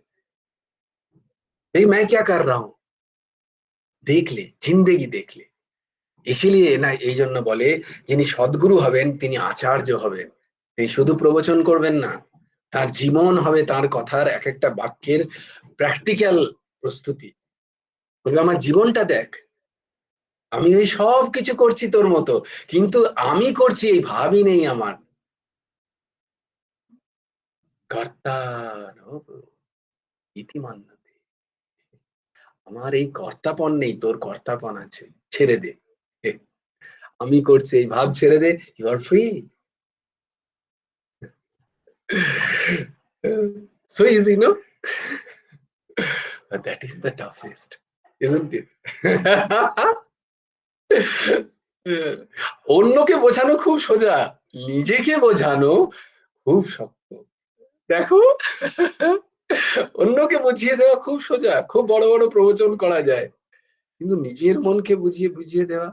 भाई मैं क्या कर रहा हूँ, देख ले जिंदगी देख ले। इसीलिए না এই জন্য বলে যিনি সদ্গুরু হবেন তিনি আচার্য হবেন, তিনি শুধু প্রবচন করবেন না, তার জীবন হবে তার কথার এক একটা বাক্যের প্র্যাকটিক্যাল প্রস্তুতি। বলবে আমার জীবনটা দেখ, আমি এই সব কিছু করছি তোর মতো, কিন্তু আমি করছি এই ভাবই নেই আমার, কর্তার ইতি মান্যতে, আমার এই কর্তাপন নেই, তোর কর্তাপন আছে, ছেড়ে দে, আমি করছি এই ভাব ছেড়ে দে, you are free. So easy, no? But that is the toughest, isn't it? অন্যকে বোঝানো খুব সোজা, নিজেকে বোঝানো খুব শক্ত। দেখো, অন্যকে বুঝিয়ে দেওয়া খুব সোজা, খুব বড় বড় প্রবচন করা যায়, কিন্তু নিজের মনকে বুঝিয়ে বুঝিয়ে দেওয়া,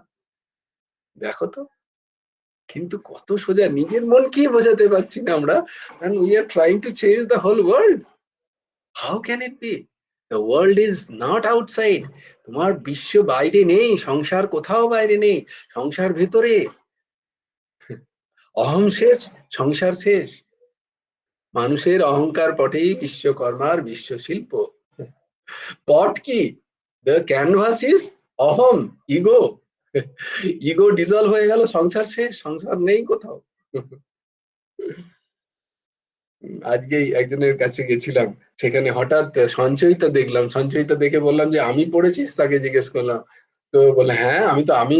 দেখো তো, কিন্তু কত সোজা, নিজের মনকেই বোঝাতে পারছি না আমরা, and we are trying to change the whole world. How can it be? The world is not outside. তোমার বিশ্ব বাইরে নেই, সংসার কোথাও বাইরে নেই, সংসার ভেতরে, অহং শেষ সংসার শেষ, মানুষের অহংকার পটেই বিশ্বকর্মার বিশ্বশিল্প। পট কি, দ্য ক্যানভাস ইজ অহম, ইগো, ইগো ডিজলভ হয়ে গেল, সংসার শেষ, সংসার নেই কোথাও। আজকেই একজনের কাছে গেছিলাম, সেখানে হঠাৎ সঞ্চয়িতা দেখলাম, সঞ্চয়িতা দেখে বললাম যে আমি পড়েছিস, তাকে জিজ্ঞেস করলাম, তো বলে হ্যাঁ আমি তো, আমি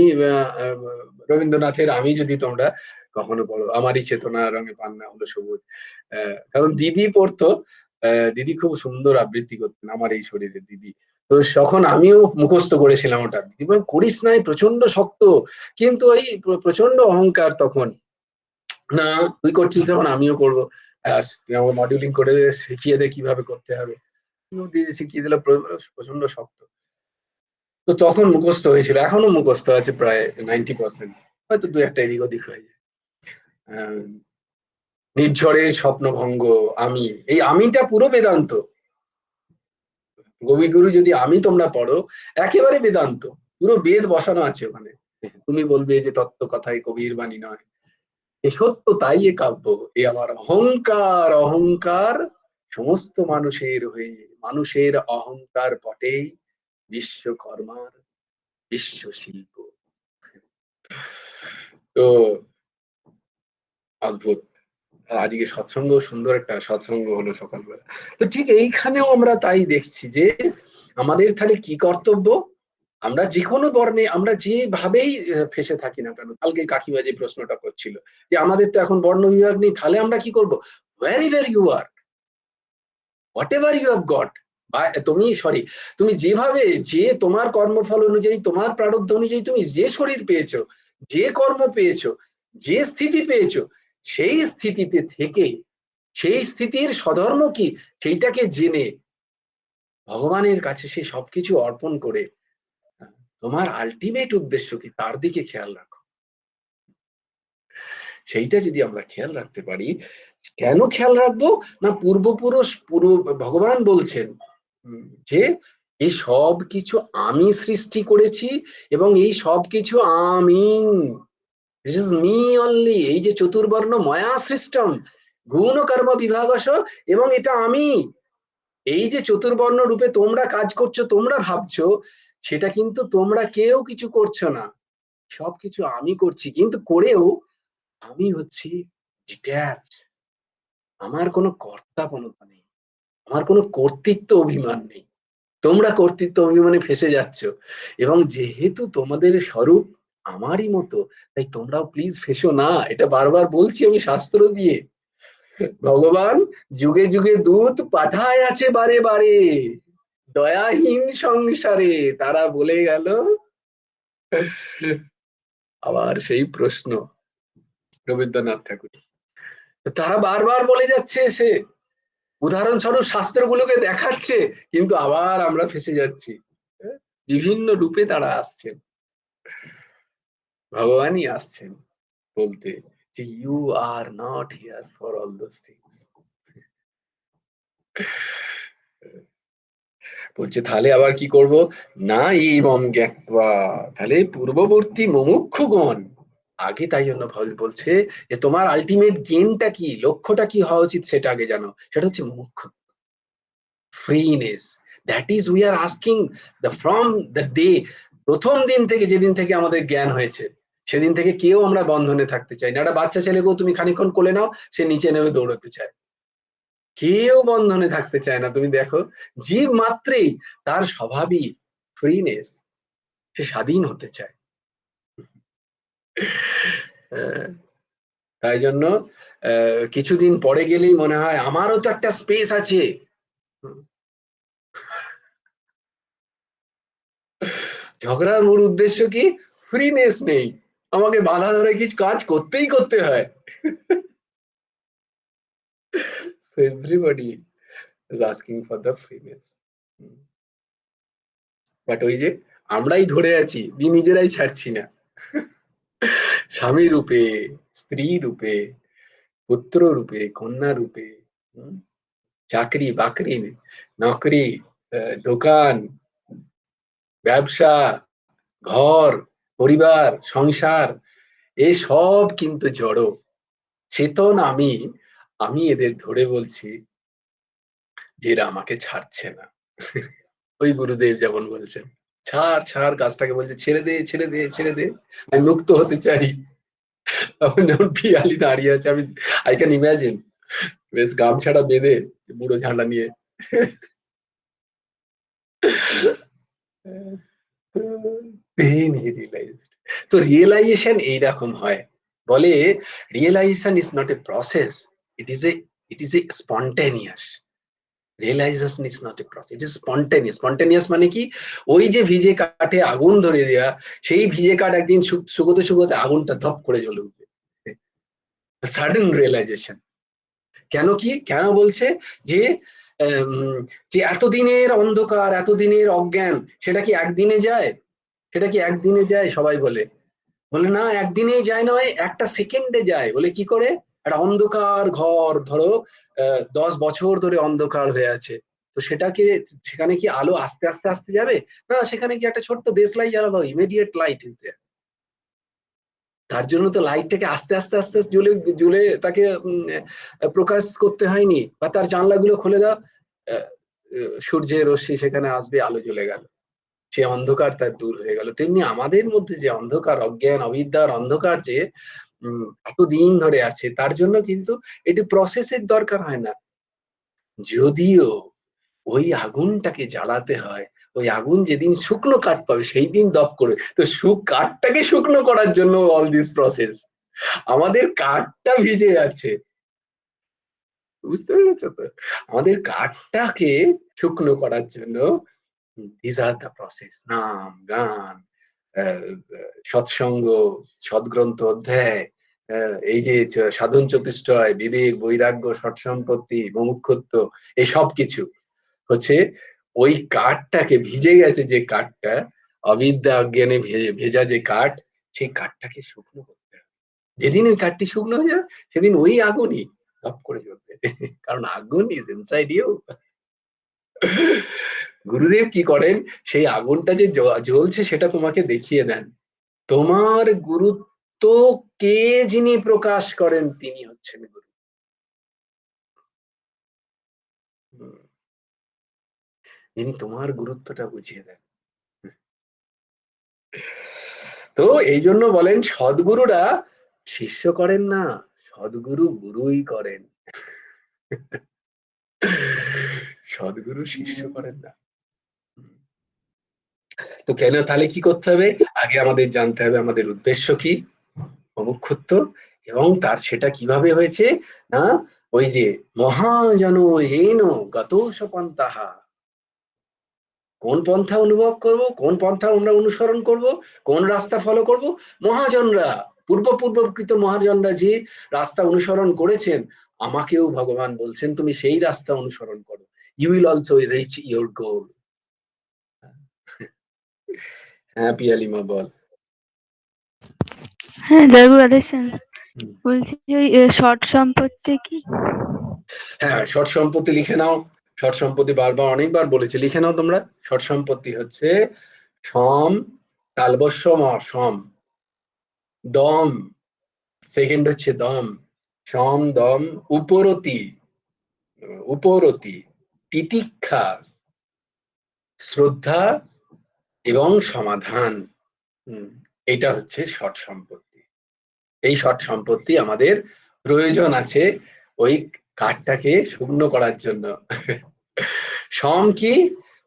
রবীন্দ্রনাথের আমি যদি তোমরা কখনো পড়ো, আমারই চেতনা রঙে পান্না হলো সবুজ, কারণ দিদি পড়তো, দিদি খুব সুন্দর আবৃত্তি করতেন, আমার এই শরীরের দিদি। তো তখন আমিও মুখস্থ করেছিলাম ওটা, দিদি বলেন করিস নাই, প্রচন্ড শক্ত, কিন্তু ওই প্রচন্ড অহংকার তখন, না তুই করছিস তখন আমিও করবো, তুই আমাকে মডিউলিং করে শিখিয়ে দে কিভাবে করতে হবে, দিদি শিখিয়ে দিল, প্রচন্ড শক্ত। তো তখন মুখস্থ হয়েছিল, এখনো মুখস্থ আছে প্রায় 90%, হয়তো দু একটা এদিক ওদিক হয়ে যায়। আহ, নির্ঝরের স্বপ্নভঙ্গ, আমি, এই আমিটা পুরো বেদান্ত, কবিগুরু যদি আমি তোমরা পড়ো, একেবারে বেদান্ত, পুরো বেদ বসানো আছে ওখানে। তুমি বলবে যে তত্ত্ব কথায় কবির বাণী নয়, এ সত্য তাই এ কাব্য, এ আমার অহংকার, অহংকার সমস্ত মানুষের হয়ে, মানুষের অহংকার পটেই বিশ্বকর্মার বিশ্ব শিল্প। তো অদ্ভুত। আর আজকে সৎসঙ্গ, সুন্দর একটা সৎসঙ্গ হলো সকালবেলা। তো ঠিক এইখানেও আমরা তাই দেখছি যে আমাদের তাহলে কি কর্তব্য। আমরা যে কোনো বর্ণে, আমরা যেভাবেই ফেসে থাকি না কেন, কালকে কাকিমা যে প্রশ্নটা করছিল যে আমাদের তো এখন বর্ণ বিভাগ নেই, তাহলে আমরা কি করব? wherever you are, whatever you have got, বা তুমি সরি, তুমি যেভাবে, যে তোমার কর্মফল অনুযায়ী, তোমার প্রারব্ধ অনুযায়ী তুমি যে শরীর পেয়েছো, যে কর্ম পেয়েছো, যে স্থিতি পেয়েছো, সেই স্থিতিতে থেকে, সেই স্থিতির স্বধর্ম কি সেইটাকে জেনে ভগবানের কাছে সে সবকিছু অর্পণ করে তোমার আলটিমেট উদ্দেশ্য কি তার দিকে খেয়াল রাখো। সেইটা যদি আমরা খেয়াল রাখতে পারি, কেন খেয়াল রাখবো না, পূর্বপুরুষ ভগবান বলছেন যে এই সব কিছু আমি সৃষ্টি করেছি এবং এই সব কিছু আমি, দিস ইজ মি অনলি। এই যে চতুর্বর্ণ ময়া সৃষ্টম গুণ কর্ম বিভাগস, এবং এটা আমি। এই যে চতুর্বর্ণ রূপে তোমরা কাজ করছো, তোমরা ভাবছো, সেটা কিন্তু তোমরা কেউ কিছু করছো না, সবকিছু আমি করছি। কিন্তু করেও আমি হচ্ছি ডিট্যাচ, আমার কোনো কর্তাপনতা নেই, আমার কোনো কর্তৃত্ব অভিমান নেই। তোমরা কর্তৃত্ব অভিমানে ফেসে যাচ্ছ, এবং যেহেতু তোমাদের স্বরূপ আমারই মতো, তাই তোমরাও প্লিজ ফেসো না। এটা বারবার বলছি আমি শাস্ত্র দিয়ে। ভগবান যুগে যুগে দূত পাঠায় আছে বারে বারে, দয়াহীন সংসারে তারা বলে গেল। আবার সেই প্রশ্ন রবীন্দ্রনাথ ঠাকুর, তারা বারবার বলে যাচ্ছে, এসে উদাহরণস্বরূপ শাস্ত্রগুলোকে দেখাচ্ছে, কিন্তু আবার আমরা ফেসে যাচ্ছি। বিভিন্ন রূপে তারা আসছেন, ভগবানই আসছেন বলতে যে you are not here for all those things. বলছে তাহলে আবার কি করব না, এই বম জ্ঞাত্বা, তাহলে পূর্ববর্তী মুমুক্ষুগণ আগে, তাই জন্য বলছে যে তোমার আলটিমেট গেমটা কি, লক্ষ্যটা কি হওয়া উচিত সেটা আগে জানো, সেটা হচ্ছে মুমুক্ষ freeness. That is we are asking the from the day, প্রথম দিন থেকে, যেদিন থেকে আমাদের জ্ঞান হয়েছে, সেদিন থেকে কেউ আমরা বন্ধনে থাকতে চাই না। একটা বাচ্চা ছেলেকেও তুমি খানিক্ষণ কোলে নাও, সে নিচে নেমে দৌড়তে চায়, কেউ বন্ধনে থাকতে চায় না। তুমি দেখো, জীব মাত্রেই তার স্বভাবই ফ্রিনেস, সে স্বাধীন হতে চায়। তাই জন্য কিছুদিন পরে গেলেই মনে হয় আমারও তো একটা স্পেস আছে। ঝগড়ার মূল উদ্দেশ্য কি? ফ্রিনেস নেই, আমাকে বাধা ধরে কিছু কাজ করতেই করতে হয়। So everybody is asking for the freeness. But ওই যে আমরাই ধরে আছি, নিজেরাই ছাড়ছি না। স্বামী রূপে, স্ত্রী রূপে, পুত্র রূপে, কন্যা রূপে, চাকরি বাকরি, নকরি, দোকান, ব্যবসা, ঘর, পরিবার, সংসার, এই সব কিন্তু জড়। চেতন আমি, আমি এদের ধরে বলছি যে এরা আমাকে ছাড়ছে না। ওই গুরুদেব যেমন বলছেন, ছাড় ছাড় গাছটাকে, বলছে ছেড়ে দে ছেড়ে দে ছেড়ে দে, আমি মুক্ত হতে চাই। তখন যখন পিয়ালি দাঁড়িয়ে আছে, আমি আই ক্যান ইমাজিন, বেশ গামছাড়া বেঁধে বুড়ো ঝান্ডা নিয়ে। then he realized. তো রিয়েলাইজেশন এইরকম হয়, বলে realization is not a process, it is a, it is a spontaneous. Realization is not a process, it is spontaneous. Spontaneous মানে কি? ওই যে ভিজে কাঠে আগুন ধরে দেওয়া, সেই ভিজে কাঠ একদিন শুকোতে শুকোতে আগুনটা ধপ করে জ্বলে উঠবে। Sudden realization. কেন কি, কেন বলছে যে যে এতদিনের অন্ধকার, এতদিনের অজ্ঞান, সেটা কি একদিনে যায়? সেটা কি একদিনে যায়? সবাই বলে, বলে না একদিনেই যায় নয়, একটা সেকেন্ডে যায়। বলে কি করে? একটা অন্ধকার ঘর ধরো 10 বছর ধরে অন্ধকার হয়ে আছে, তো সেটাকে, সেখানে কি আলো আস্তে আস্তে আস্তে যাবে? না, সেখানে কি একটা ছোট্ট দেশলাই জ্বালাবো, ইমিডিয়েট লাইট ইজ দেয়ার। তার জন্য তো লাইটটাকে আস্তে আস্তে আস্তে আস্তে জ্বলে জ্বলে তাকে প্রকাশ করতে হয়নি, বা তার জানলাগুলো খুলে দাও, সূর্যের রশ্মি সেখানে আসবে, আলো জ্বলে গেল। সে অন্ধকার তার দূর হয়ে গেল। তেমনি আমাদের মধ্যে যে অন্ধকার, অজ্ঞান অবিদ্যার অন্ধকার যে এতদিন ধরে আছে, তার জন্য কিন্তু এটি প্রসেসের দরকার হয় না। যদিও ওই আগুনটাকে জ্বালাতে হয়, ওই আগুন যেদিন শুকনো কাঠ পাবে সেই দিন দপ করে, তো কাঠটাকে শুকনো করার জন্য অল দিস প্রসেস। আমাদের কাঠটা ভিজে আছে, বুঝতে পেরেছো তো? আমাদের কাঠটাকে শুকনো করার জন্য দিস আর দ্য প্রসেস, নাম গান, সৎসঙ্গ, সদ্গ্রন্থ অধ্যায়, এই যে সাধন চতুষ্টয়, বিবেক, বৈরাগ্য, সৎসম্পত্তি, মুমুক্ষুত্ব, এই সব কিছু হচ্ছে ওই কাঠটাকে, ভিজে গেছে যে কাঠটা, অবিদ্যা অজ্ঞানে ভেজা যে কাঠ, সেই কাঠটাকে শুকনো করতে হবে। যেদিন ওই কাঠটি শুকনো হয়ে যাবে সেদিন ওই আগুনই ধপ করে জ্বলবে, কারণ আগুন ইজ ইনসাইড ইউ। গুরুদেব কি করেন, সেই আগুনটা যে জ্বলছে সেটা তোমাকে দেখিয়ে দেন। তোমার গুরুত্ব কে যিনি প্রকাশ করেন তিনি হচ্ছেন গুরু। যিনি তোমার গুরুত্বটা বুঝিয়ে দেন। তো এই জন্য বলেন সদ্গুরুরা শিষ্য করেন না, সদ্গুরু গুরুই করেন। সদ্গুরু শিষ্য করেন না। তো কেন, তাহলে কি করতে হবে? আগে আমাদের জানতে হবে আমাদের উদ্দেশ্য কি, মুমুক্ষুত্ব, এবং তার সেটা কিভাবে হয়েছে না, ওই যে মহাজন এইন গত সপন্তাহা, কোন পন্থা অনুভব করব, কোন পন্থা আমরা অনুসরণ করব, কোন রাস্তা ফলো করব? মহাজনরা, পূর্বকৃত মহাজনরা যে রাস্তা অনুসরণ করেছেন, আমাকেও ভগবান বলছেন তুমি সেই রাস্তা অনুসরণ করো, you will also reach your goal. হ্যাঁ পিয়ালিমা বল। হ্যাঁ জয়গুরু আদেশন, বলছি যে ওই শর্ট সম্পত্তি কি? হ্যাঁ, শর্ট সম্পত্তি লিখে নাও। শর্ট সম্পত্তি বারবার অনেকবার বলেছে, লিখে নাও তোমরা। শর্ট সম্পত্তি হচ্ছে সম, তালবস্য সম, দম, সেকেন্ড হচ্ছে দম, সম দম, উপরতি, উপরতি, তিতিক্ষা, শ্রদ্ধা এবং সমাধান। এটা হচ্ছে শর্ট সম্পত্তি। এই শর্ট সম্পত্তি আমাদের প্রয়োজন আছে ওই কাঠটাকে শুকনো করার জন্য। সম কি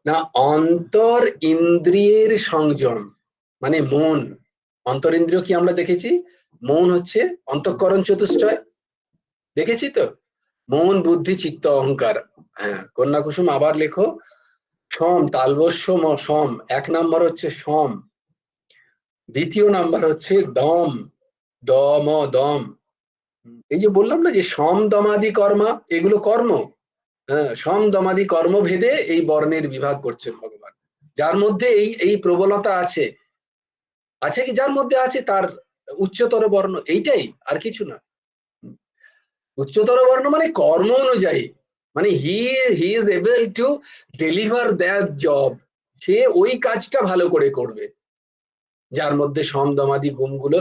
না, অন্তর ইন্দ্রিয়ের সংযম, মানে মন। অন্তর ইন্দ্রিয় কি আমরা দেখেছি? মন হচ্ছে অন্তঃকরণ চতুষ্টয়, দেখেছি তো? মন, বুদ্ধি, চিত্ত, অহংকার। হ্যাঁ, কন্যা কুসুম আবার লেখো। সম, তালবস্য সম, এক নাম্বার হচ্ছে সম, দ্বিতীয় নাম্বার হচ্ছে দম, দম, দম। এই যে বললাম না যে সম দমাদি কর্মা, এগুলো কর্ম। হ্যাঁ, সম দমাদি কর্ম ভেদে এই বর্ণের বিভাগ করছেন ভগবান। যার মধ্যে এই এই প্রবলতা আছে, আছে কি যার মধ্যে আছে তার উচ্চতর বর্ণ, এইটাই, আর কিছু না। উচ্চতর বর্ণ মানে কর্ম অনুযায়ী, মানে he is able to deliver that job, সে ওই কাজটা ভালো করে করবে যার মধ্যে সম দমাদি গুণগুলো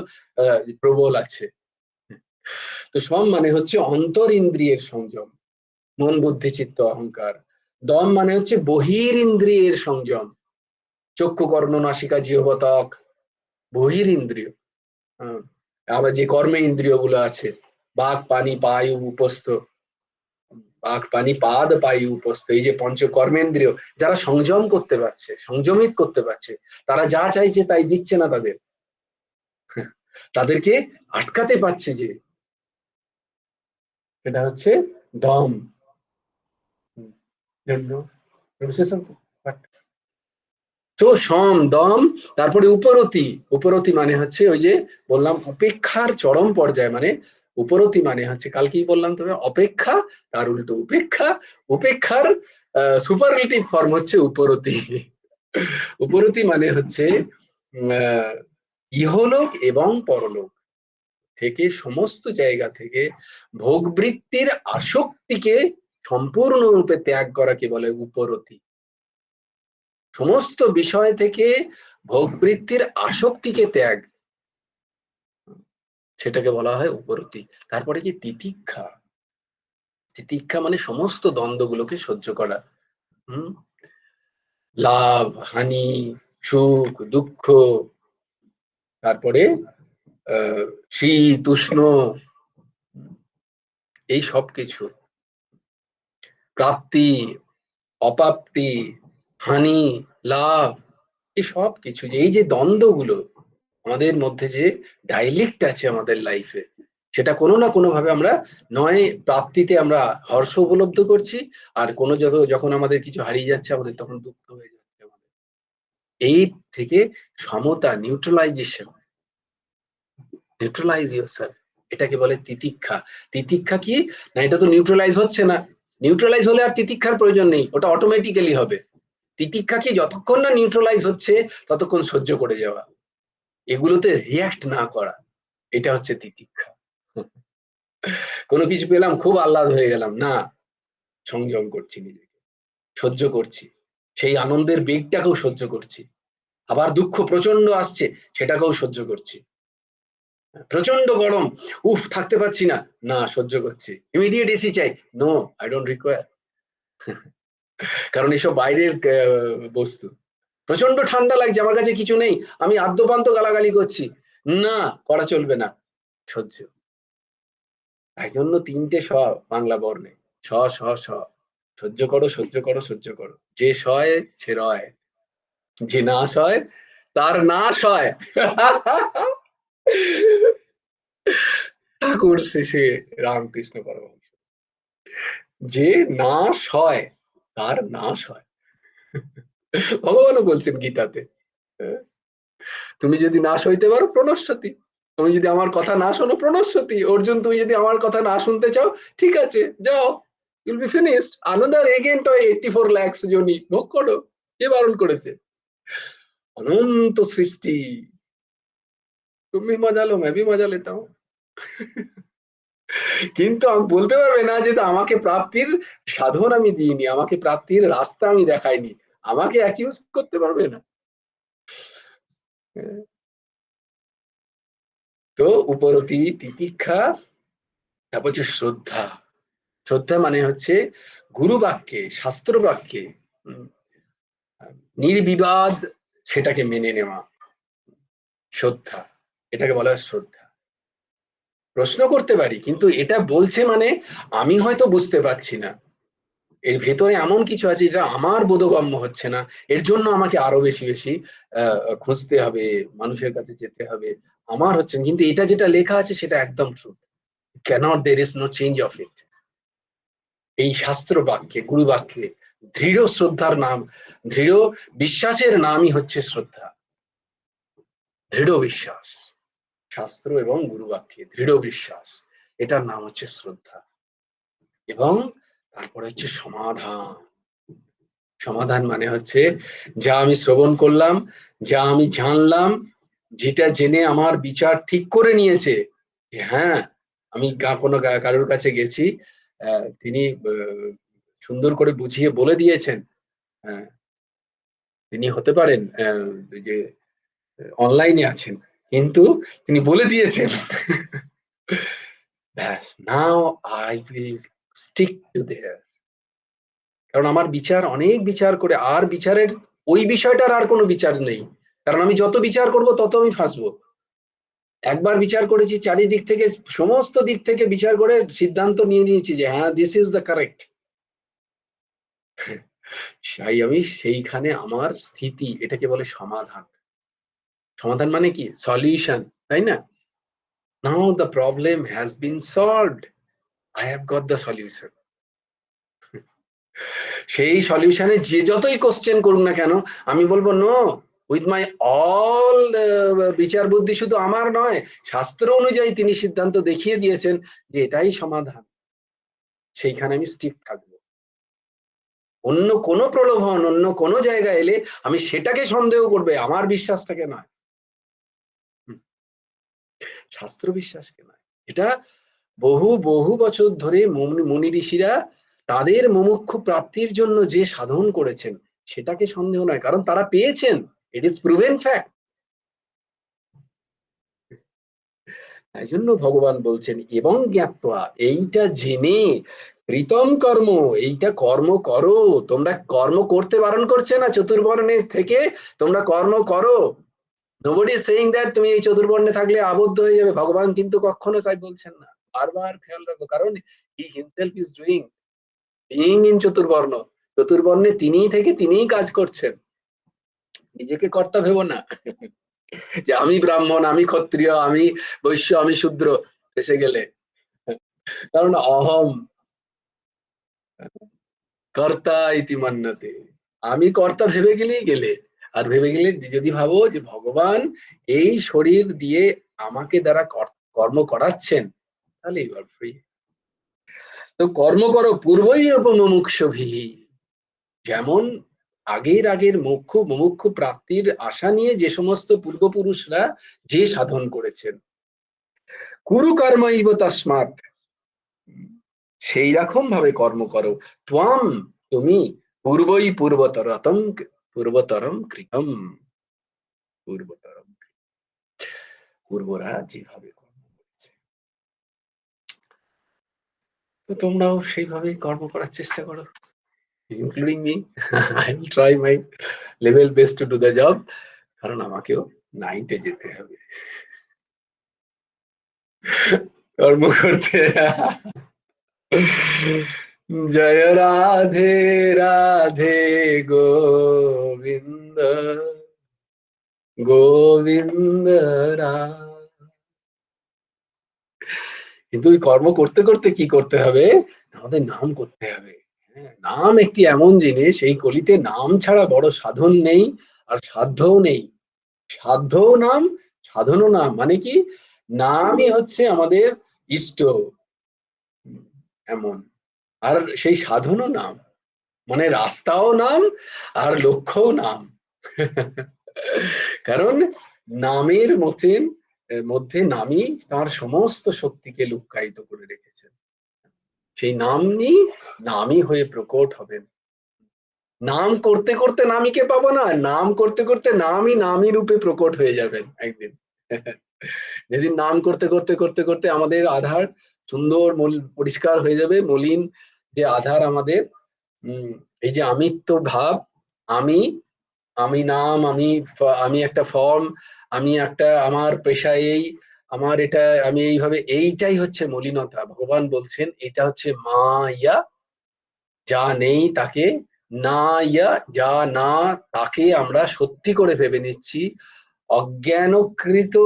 প্রবল আছে। তো সম মানে হচ্ছে অন্তর ইন্দ্রিয়ের সংযম, মন, বুদ্ধি, চিত্ত, অহংকার। দম মানে হচ্ছে বহির ইন্দ্রিয়ের সংযম, চক্ষু, কর্ণ, নাসিকা, জিহ্বা, ত্বক, বহির ইন্দ্রিয়। আবার যে কর্মে ইন্দ্রিয় গুলো আছে, বাক, পানি, পায়ু, উপস্থ, বাক, পানি, পাদ, পায়ু, উপস্থ, এই যে পঞ্চ কর্মেন্দ্রিয়, যারা সংযম করতে পারছে, সংযমিত করতে পারছে, তারা যা চাইছে তাই দিচ্ছে না তাদের, তাদেরকে আটকাতে পারছে যে, এটা হচ্ছে দম। তো সম দম, তারপরে উপরতি। উপরতি মানে হচ্ছে ওই যে বললাম উপেক্ষার চরম পর্যায়ে, মানে উপরতি মানে হচ্ছে কালকেই বললাম, তবে অপেক্ষা তার উল্টো উপেক্ষা, উপেক্ষার সুপারলেটিভ ফর্ম হচ্ছে উপরতি। উপরতি মানে হচ্ছে ইহলোক এবং পরলোক থেকে, সমস্ত জায়গা থেকে ভোগবৃত্তির আসক্তিকে সম্পূর্ণরূপে ত্যাগ করাকে বলে উপরতি। সমস্ত বিষয় থেকে ভোগবৃত্তির আসক্তিকে ত্যাগ, সেটাকে বলা হয় উপরতি। তারপরে কি তিতিক্ষা, তিতিক্ষা মানে সমস্ত দ্বন্দ্বগুলোকে সহ্য করা। লাভ হানি, সুখ দুঃখ, তারপরে শীত উষ্ণ, এই সব কিছু, প্রাপ্তি অপ্রাপ্তি, হানি লাভ, এই সব কিছু, এই যে দ্বন্দ্বগুলো আমাদের মধ্যে, যে ডাইলেক্ট আছে আমাদের লাইফে, সেটা কোনো না কোনো ভাবে আমরা নয় প্রাপ্তিতে আমরা হর্ষ উপলব্ধ করছি, আর কোনো যখন আমাদের কিছু হারিয়ে যাচ্ছে আমাদের তখন দুঃখ হয়ে যাচ্ছে আমাদের। এই থেকে সমতা, নিউট্রালাইজেশন, নিউট্রালাইজ ইয়োরসেলফ, এটাকে বলে তিতিক্ষা। তিতিক্ষা কি না, এটা তো নিউট্রালাইজ হচ্ছে না, নিউট্রালাইজ হলে আর তিতিক্ষার প্রয়োজন নেই, ওটা অটোমেটিক্যালি হবে। তিতিক্ষা কি, যতক্ষণ না নিউট্রালাইজ হচ্ছে ততক্ষণ সহ্য করে যাওয়া, এগুলোতে রিয়াক্ট না করা, এটা হচ্ছে তিতিক্ষা। কোনো কিছু পেলাম খুব আহ্লাদ হয়ে গেলাম না, সংযম করছি নিজেকে, সহ্য করছি, সেই আনন্দের বেগটাকেও সহ্য করছি। আবার দুঃখ প্রচন্ড আসছে, সেটাকেও সহ্য করছি। প্রচন্ড গরম, উফ থাকতে পারছি না, না সহ্য করছি, ইমিডিয়েট এসি চাই, নো আই ডোন্ট রিকোয়ার, কারণ এসব বাইরের বস্তু। প্রচন্ড ঠান্ডা লাগছে, আমার কাছে কিছু নেই, আমি আদ্যপান্ত গালাগালি করছি, না করা চলবে না, সহ্য। তাই জন্য 3টে স বাংলা বর্ণে, স স স, সহ্য করো সহ্য করো সহ্য করো, যে সয় সে রয়, যে না সয় তার নাশ হয়। ঠাকুর শেষে রামকৃষ্ণ পরমহংস, যে নাশ হয় তার নাশ হয়, ভগবানও বলছেন গীতাতে, তুমি যদি নাশ হইতে পারো প্রণশ্যতি, তুমি যদি আমার কথা না শোনো প্রণশ্যতি, অর্জুন তুমি যদি আমার কথা না শুনতে চাও ঠিক আছে যাও, you'll be finished, another again toy 84 lakhs যোনি ভোগ করো, কে বারণ করেছে? অনন্ত সৃষ্টি, তুমি মজা লো, मैं भी মজা लेता हूं। কিন্তু আমি বলতে পারবে না যে আমাকে প্রাপ্তির সাধন আমি দিইনি, আমাকে প্রাপ্তির রাস্তা আমি দেখাইনি, আমাকে অ্যাকিউজ করতে পারবে না। তো উপরতি তিতিক্ষা, তারপর হচ্ছে শ্রদ্ধা। শ্রদ্ধা মানে হচ্ছে গুরু বাক্যে, শাস্ত্র বাক্যে নির্বিবাদ সেটাকে মেনে নেওয়া, শ্রদ্ধা, এটাকে বলা হয় শ্রদ্ধা। প্রশ্ন করতে পারি, কিন্তু এটা বলছে মানে আমি হয়তো বুঝতে পারছি না, এর ভেতরে এমন কিছু আছে যেটা আমার বোধগম্য হচ্ছে না, এর জন্য আমাকে আরো বেশি বেশি খুঁজতে হবে, মানুষের কাছে যেতে হবে, আমার হচ্ছে না, কিন্তু এটা যেটা লেখা আছে সেটা একদম truth, can't, there is no change of it. এই শাস্ত্র বাক্যে, গুরু বাক্যে দৃঢ় শ্রদ্ধার নাম, দৃঢ় বিশ্বাসের নামই হচ্ছে শ্রদ্ধা, দৃঢ় বিশ্বাস, শাস্ত্র এবং গুরু বাক্যে দৃঢ় বিশ্বাস, এটার নাম হচ্ছে শ্রদ্ধা। এবং তারপরে হচ্ছে সমাধান। সমাধান মানে হচ্ছে যা আমি শ্রবণ করলাম, যা আমি জানলাম, যেটা জেনে আমার বিচার ঠিক করে নিয়েছে যে হ্যাঁ, আমি কোনো কারোর কাছে গেছি, তিনি সুন্দর করে বুঝিয়ে বলে দিয়েছেন, তিনি হতে পারেন যে অনলাইনে আছেন, কিন্তু তিনি বলে দিয়েছেন, ব্যাস, now I will stick to their. কারণ আমার বিচার অনেক বিচার করে, আর বিচারের ওই বিষয়টার আর কোনো বিচার নেই, কারণ আমি যত বিচার করব তত আমি ফাঁসবো। একবার বিচার করেছি, চারিদিক থেকে সমস্ত দিক থেকে বিচার করে সিদ্ধান্ত নিয়ে নিয়েছি যে হ্যাঁ দিস ইজ দ্য কারেক্ট, তাই আমি সেইখানে আমার স্থিতি, এটাকে বলে সমাধান। সমাধান মানে কি? সলিউশন, তাই না? Now the problem has been solved, I have got the solution. সেই সলিউশনে যে যতই কোশ্চেন করুক না কেন, আমি বলবো নো, উইথ মাই অল বিচার বুদ্ধি, শুধু আমার নয়, শাস্ত্র অনুযায়ী তিনি সিদ্ধান্ত দেখিয়ে দিয়েছেন যে এটাই সমাধান, সেইখানে আমি স্টিক থাকবো। অন্য কোনো প্রলোভন, অন্য কোনো জায়গায় এলে আমি সেটাকে সন্দেহ করবে, আমার বিশ্বাসটাকে নয়, শাস্ত্র বিশ্বাসকে নয়। এটা বহু বহু বছর ধরে মুনি ঋষিরা তাদের মুমুক্ষু প্রাপ্তির জন্য যে সাধন করেছেন সেটাকে সন্দেহ নয়, কারণ তারা পেয়েছেন, ইট ইজ প্রুভেন ফ্যাক্ট। তাই জন্য ভগবান বলছেন এবং জ্ঞাত্বা, এইটা জেনে প্রীতম কর্ম, এইটা কর্ম করো। তোমরা কর্ম করতে বারণ করছে না চতুর্বর্ণে থেকে, তোমরা কর্ম করো। নোবডি ইজ সেইং দ্যাট তুমি এই চতুর্বর্ণে থাকলে আবদ্ধ হয়ে যাবে, ভগবান কিন্তু কখনো তাই বলছেন না। বারবার খেয়াল রাখো, কারণ he himself is doing, being in চতুর্বর্ণ, চতুর্বর্ণে তিনিই থেকে তিনিই কাজ করছেন। নিজেকে কর্তা ভেবো না যে আমি ব্রাহ্মণ, আমি ক্ষত্রিয়, আমি বৈশ্য, আমি শূদ্র এসে গেলে, কারণ অহম কর্তা ইতি মান্যতে, আমি কর্তা ভেবে গেলেই গেলে। আর ভেবে গেলে যদি ভাবো যে ভগবান এই শরীর দিয়ে আমাকে দ্বারা কর্ম করাচ্ছেন, তাহলে ইউ আর ফ্রি। তো কর্ম করো পূর্বই মুমুক্ষুভিঃ, যেমন আগের আগের মুমুক্ষু প্রাপ্তির আশা নিয়ে যে সমস্ত পূর্বপুরুষরা যে সাধন করেছেন, কুরু কর্মৈব তস্মাৎ, সেই রকম ভাবে কর্ম করো। ত্বম, তুমি, পূর্বই পূর্বতরম কৃতম, পূর্বতরম, পূর্বরা যেভাবে কর্ম করেছে, তো তোমরাও সেইভাবে কর্ম করার চেষ্টা করো, including me. I will try my level best to do the job, কারণ আমাকেও 9তে যেতে হবে কর্ম করতে। জয় রাধে রাধে গোবিন্দ গোবিন্দ রাধে। কিন্তু ওই কর্ম করতে করতে কি করতে হবে, আমাদের নাম করতে হবে। হ্যাঁ, নাম একটি এমন জিনিস, এই কলিতে নাম ছাড়া বড় সাধন নেই, আর সাধ্যও নেই। সাধ্যও নাম, সাধনও নাম, মানে কি, নামই হচ্ছে আমাদের ইষ্ট, এমন। আর সেই সাধনও নাম, মানে রাস্তাও নাম আর লক্ষ্যও নাম। কারণ নামের মধ্যে নামই তার সমস্ত শক্তিকে লুক্কায়িত করে রেখেছেন। সেই নামই হয়ে প্রকট হবেন। নাম করতে করতে নামীকে পাবো না, নাম করতে করতে নামই রূপে প্রকট হয়ে যাবেন একদিন। যেদিন নাম করতে করতে করতে করতে আমাদের আধার সুন্দর পরিষ্কার হয়ে যাবে, মলিন যে আধার আমাদের, এই যে আমিত্ব ভাব, আমি আমি নাম, আমি একটা ফর্ম, আমি একটা, আমার পেশা এই, আমার এটা, আমি এইভাবে, এইটাই হচ্ছে মলিনতা। ভগবান বলছেন এটা হচ্ছে মায়া, যা নেই তাকে, না ইয়া, যা না তাকে আমরা সত্যি করে ভেবে নিচ্ছি, অজ্ঞানকৃত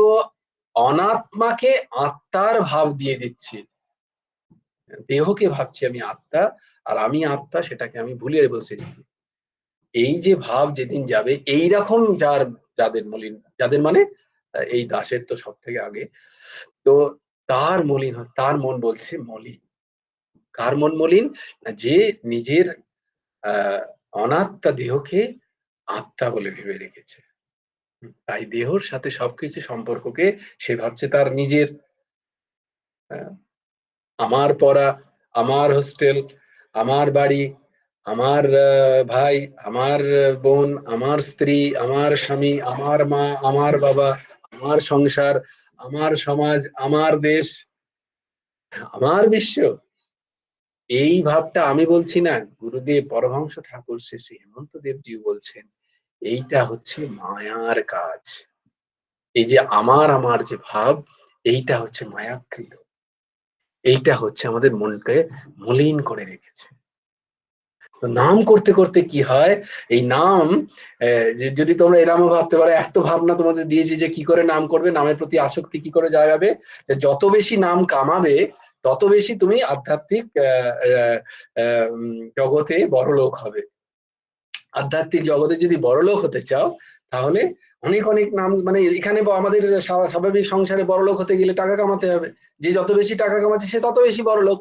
অনাত্মাকে আত্মার ভাব দিয়ে দিচ্ছি, দেহকে ভাবছি আমি আত্মা, আর আমি আত্মা সেটাকে আমি ভুলিয়ে বসেছি। এই যে ভাব যেদিন যাবে, এইরকম যাদের মলিন, যাদের মানে এই দাসের তো সব থেকে আগে, তো তার মলিন তার মন বলছে মলিন। কার মন মলিন? না, যে নিজের অনাত্মা দেহকে আত্মা বলে ভেবে রেখেছে। তাই দেহর সাথে সবকিছু সম্পর্ককে সে ভাবছে তার নিজের। আমার পড়া, আমার হোস্টেল, আমার বাড়ি, আমার ভাই, আমার বোন, আমার স্ত্রী, আমার স্বামী, আমার মা, আমার বাবা, আমার সংসার, আমার সমাজ, আমার দেশ, আমার বিশ্ব, এই ভাবটা আমি বলছি না, গুরুদেব পরমহংস ঠাকুর শ্রী শ্রী হেমন্ত দেবজি বলছেন, এইটা হচ্ছে মায়ার কাজ। এই যে আমার যে ভাব, এইটা হচ্ছে মায়াকৃত, এইটা হচ্ছে আমাদের মনকে মলিন করে রেখেছে। তো নাম করতে করতে কি হয়, এই নাম, যদি তোমরা এরকম ভাবতে পারো, এত ভাবনা তোমাদের দিয়েছি যে কি করে নাম করবে, নামের প্রতি আসক্তি কি করে জাগাবে, যে যত বেশি নাম কামাবে তত বেশি তুমি আধ্যাত্মিক জগতে বড়লোক হবে। আধ্যাত্মিক জগতে যদি বড়লোক হতে চাও, তাহলে অনেক অনেক নাম, মানে এখানে আমাদের স্বাভাবিক সংসারে বড়লোক হতে গেলে টাকা কামাতে হবে। যে যত বেশি টাকা কামাচ্ছে সে তত বেশি বড়লোক,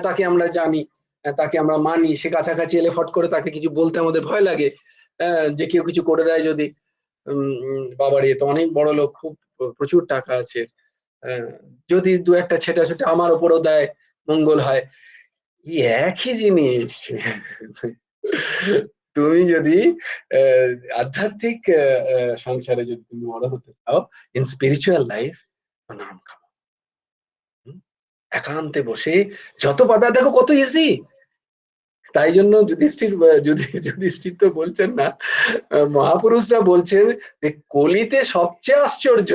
তাকে আমরা জানি, তাকে আমরা মানি, সে কাছাকাছি এলে ফট করে তাকে কিছু বলতে আমাদের ভয় লাগে, যে কেউ কিছু করে দেয় যদি, বাবারে তো অনেক বড় লোক, খুব প্রচুর টাকা আছে, আহ, যদি দু একটা ছেটা ছুটে আমার ওপরও দেয়, মঙ্গল হয়। এই একই জিনিস। তুমি যদি আহ, আধ্যাত্মিক সংসারে যদি তুমি বড় হতে চাও, ইন স্পিরিচুয়াল লাইফ, নাম কামাও। একান্তে বসে যত পারবে, দেখো কত ইজি। তাই জন্য যুধিষ্ঠির তো বলছেন না, মহাপুরুষরা বলছেন যে কলিতে সবচেয়ে আশ্চর্য,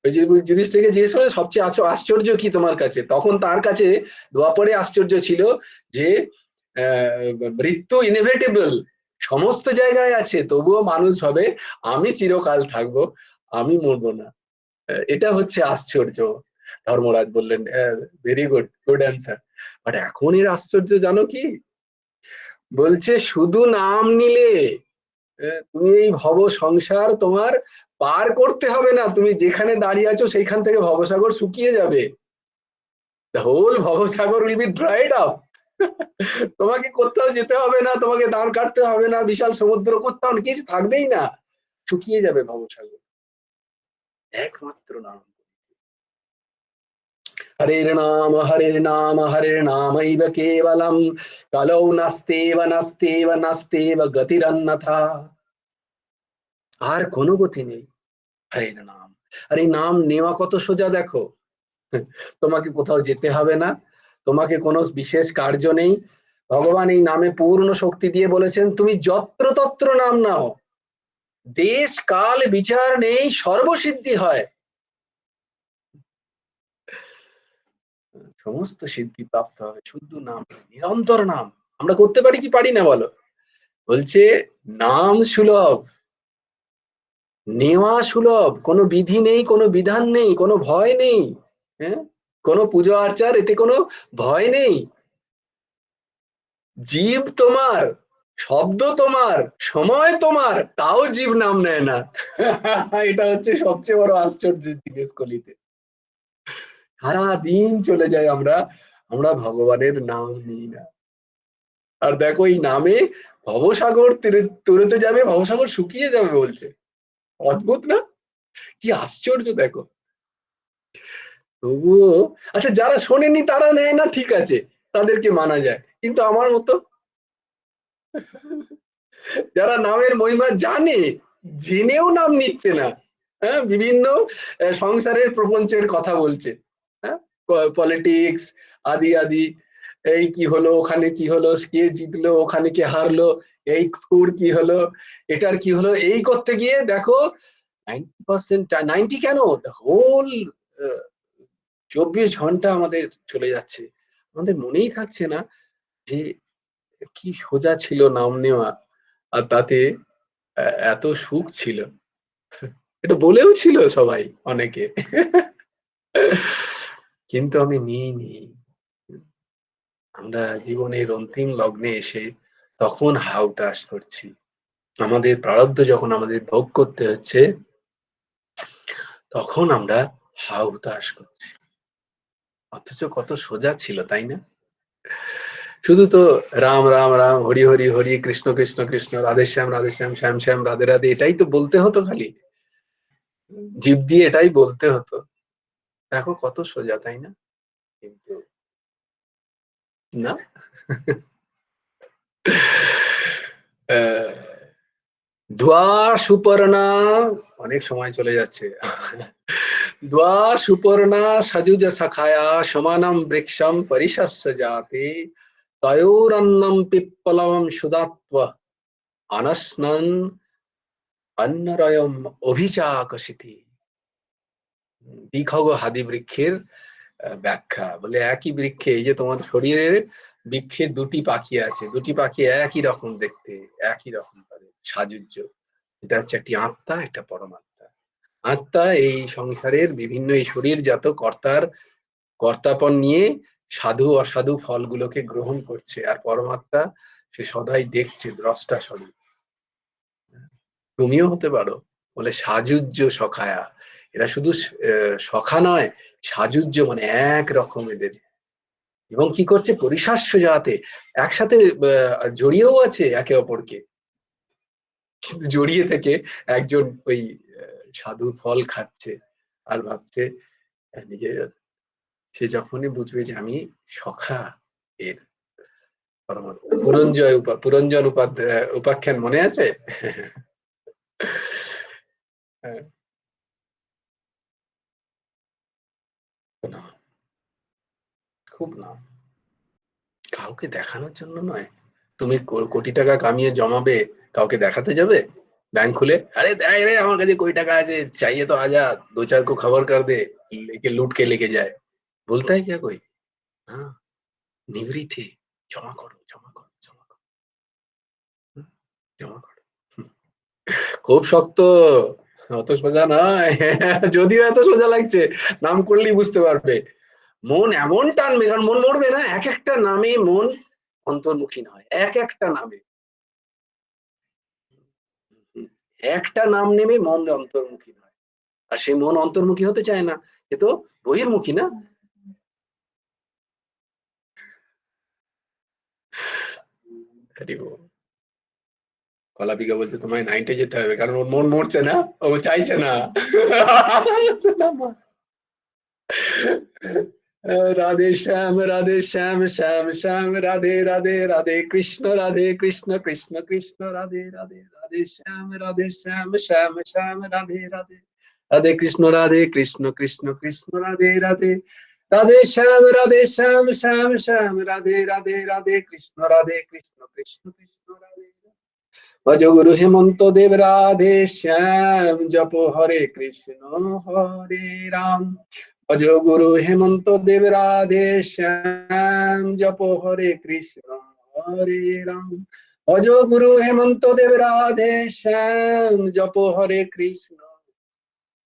ওই যে যুধিষ্ঠিরকে জিজ্ঞেস করে সবচেয়ে আশ্চর্য কি তোমার কাছে, তখন তার কাছে দ্বাপরে আশ্চর্য ছিল যে মৃত্যু ইনএভিটেবল, সমস্ত জায়গায় আছে, তবুও মানুষ ভাবে আমি চিরকাল থাকবো, আমি মরবো না। এটা হচ্ছে আশ্চর্য। ধর্মরাজ বললেন very good, good answer. But এখন এর আশ্চর্য জানো কি? বলছে শুধু নাম নিলে তুমি এই ভব সংসার তোমার পার করতে হবে না, তুমি যেখানে দাঁড়িয়ে আছো সেইখান থেকে ভবসাগর শুকিয়ে যাবে। দ্য হোল ভবসাগর উইল বি ড্রাইড আপ। তোমাকে কোথাও যেতে হবে না, তোমাকে দাঁড় কাটতে হবে না, বিশাল সমুদ্র কোথাও কিছু থাকবেই না, শুকিয়ে যাবে ভবসাগর, একমাত্র নাম। হরের নাম হরের নাম হরের নামৈব কেবলম, কলৌ নাস্তেব নাস্তেব নাস্তেব গতিরন্যথা। আর কোনো গতি নেই হরের নাম। আর এই নাম নেওয়া কত সোজা দেখো, তোমাকে কোথাও যেতে হবে না, তোমাকে কোনো বিশেষ কার্য নেই। ভগবান এই নামে পূর্ণ শক্তি দিয়ে বলেছেন তুমি যত্র তত্র নাম নাও, দেশ কাল বিচার নেই, সর্বসিদ্ধি হয়, সমস্ত সিদ্ধি প্রাপ্ত হবে শুধু নাম, নিরন্তর নাম। আমরা করতে পারি কি পারি না বলো? বলছে নাম সুলভ, নেওয়া সুলভ, কোনো বিধি নেই, কোনো বিধান নেই, কোনো ভয় নেই। হ্যাঁ, কোনো পুজো আর্চার, এতে কোনো ভয় নেই। জীব তোমার, শব্দ তোমার, সময় তোমার, তাও জীব নাম নেয় না। এটা হচ্ছে সবচেয়ে বড় আশ্চর্য জিনিস কলিতে। সারা দিন চলে যায় আমরা, আমরা ভগবানের নাম নিই না। আর দেখো এই নামে ভবসাগর তুরতে যাবে, ভবসাগর শুকিয়ে যাবে বলছে। অদ্ভুত না? কি আশ্চর্য দেখো। তবুও আচ্ছা, যারা শোনেনি তারা নেয় না, ঠিক আছে, তাদেরকে মানা যায়, কিন্তু আমার মতো যারা নামের মহিমা জানে, জেনেও নাম নিচ্ছে না, হ্যাঁ, বিভিন্ন সংসারের প্রপঞ্চের কথা বলছে, হ্যাঁ, পলিটিক্স আদি আদি, এই কি হলো, ওখানে কি হলো, কে জিতলো, ওখানে কে হারলো, এই স্কোর কি হলো, এটার কি হলো, এই করতে গিয়ে দেখো 90%, 90 কেন, হোল 24 ঘন্টা আমাদের চলে যাচ্ছে, আমাদের মনেই থাকছে না যে কি সোজা ছিল নাম নেওয়া, আর তাতে এত সুখ ছিল। এটা বলেও ছিল সবাই, অনেকে, কিন্তু আমি নিইনি। আমরা জীবনের অন্তিম লগ্নে এসে তখন হাউতাস করছি, আমাদের প্রারব্ধ যখন আমাদের ভোগ করতে হচ্ছে, তখন আমরা হাউতাস করছি। অথচ কত সোজা ছিল, তাই না? শুধু তো রাম রাম রাম, হরি হরি হরি, কৃষ্ণ কৃষ্ণ কৃষ্ণ, রাধে শ্যাম শ্যাম শ্যাম রাধে রাধে, এটাই তো বলতে হতো খালি, জিভ দিয়ে এটাই বলতে হতো। দেখো কত সোজা, তাই না? কিন্তু না। ধোয়া সুপর্ণা, অনেক সময় চলে যাচ্ছে। ধোয়া সুপর্ণা সজুজ সখায়া সমানম বৃক্ষম পরিশস্য জাতে, তয়োরন্নম পিপ্পলম সুদাত্ব অনস্নন অন্নরয়ম অভিচাকশিতি। দ্বিখগ হাদি বৃক্ষের ব্যাখ্যা বলে, একই বৃক্ষে, এই যে তোমার শরীরের বৃক্ষে দুটি পাখি আছে, দুটি পাখি একই রকম দেখতে, একই রকম তাদের সাজুজ্য। এটা হচ্ছে একটি আত্মা, একটা পরমাত্মা। আত্মা এই সংসারের বিভিন্ন এই শরীরজাত কর্তাপন নিয়ে সাধু অসাধু ফলগুলোকে গ্রহণ করছে, আর পরমাত্মা সে সদাই দেখছে, দ্রষ্টা স্বরূপ। তুমিও হতে পারো, বলে সাজুজ্য সখায়া। এরা শুধু সখা নয়, সাজুজ্য মানে এক রকম এদের। এবং কি করছে, পরিশাস্য জাতে, একসাথে জড়িয়েও আছে একে অপরকে, কিন্তু জড়িয়ে থেকে একজন ওই সাধু ফল খাচ্ছে আর ভাবছে নিজের, সে যখনই বুঝবে যে আমি সখা এর, পরমাত্মা। পুরঞ্জন উপাখ্যান মনে আছে? খুব নাম, কাউকে দেখানোর জন্য নয়। তুমি কোটি টাকা কামিয়ে জমাবে, কাউকে দেখাতে যাবে ব্যাংক খুলে, আরে দেখ রে আমার কাছে কোটি টাকা আছে, চাইয়ে তো आजाद, दो चार को खबर कर दे, लेके लूट के लेके जाए, बोलता है क्या कोई? हाँ, निवृत्ति, জমা করো জমা করো জমা করো, হুম, জমা করো। হুম, খুব শক্ত, অত সোজা নয়। যদিও এত সোজা লাগছে, নাম করলেই বুঝতে পারবে। মন এমন টানবে, কারণ মন মরবে না, এক একটা নামে মন অন্তর্মুখী নয়, এক একটা নামে। হুম, একটা নাম নেমে মন অন্তর্মুখী নয়, আর সেই মন অন্তর্মুখী হতে চায় না, এ তো বহির্মুখী না। হরি বল। কলাপিকা বলছে তোমায় 9 যেতে হবে, কারণ ওর মন মরছে না, ও চাইছে না। রাধে শ্যাম শ্যাম শ্যাম রাধে রাধে, রাধে কৃষ্ণ কৃষ্ণ কৃষ্ণ রাধে রাধে, রাধে শ্যাম শ্যাম শ্যাম রাধে রাধে, রাধে কৃষ্ণ কৃষ্ণ কৃষ্ণ রাধে রাধে, রাধে শ্যাম শ্যাম শ্যাম রাধে রাধে, রাধে কৃষ্ণ কৃষ্ণ কৃষ্ণ রাধে। ভজ গুরু হেমন্ত দেব রাধে শ্যাম, জপ হরে কৃষ্ণ হরে রাম। ভজ গুরু হেমন্ত দেব রাধে শ্যাম, জপ হরে কৃষ্ণ হরে রাম। ভজ গুরু হেমন্ত দেব রাধে শ্যাম, জপ হরে কৃষ্ণ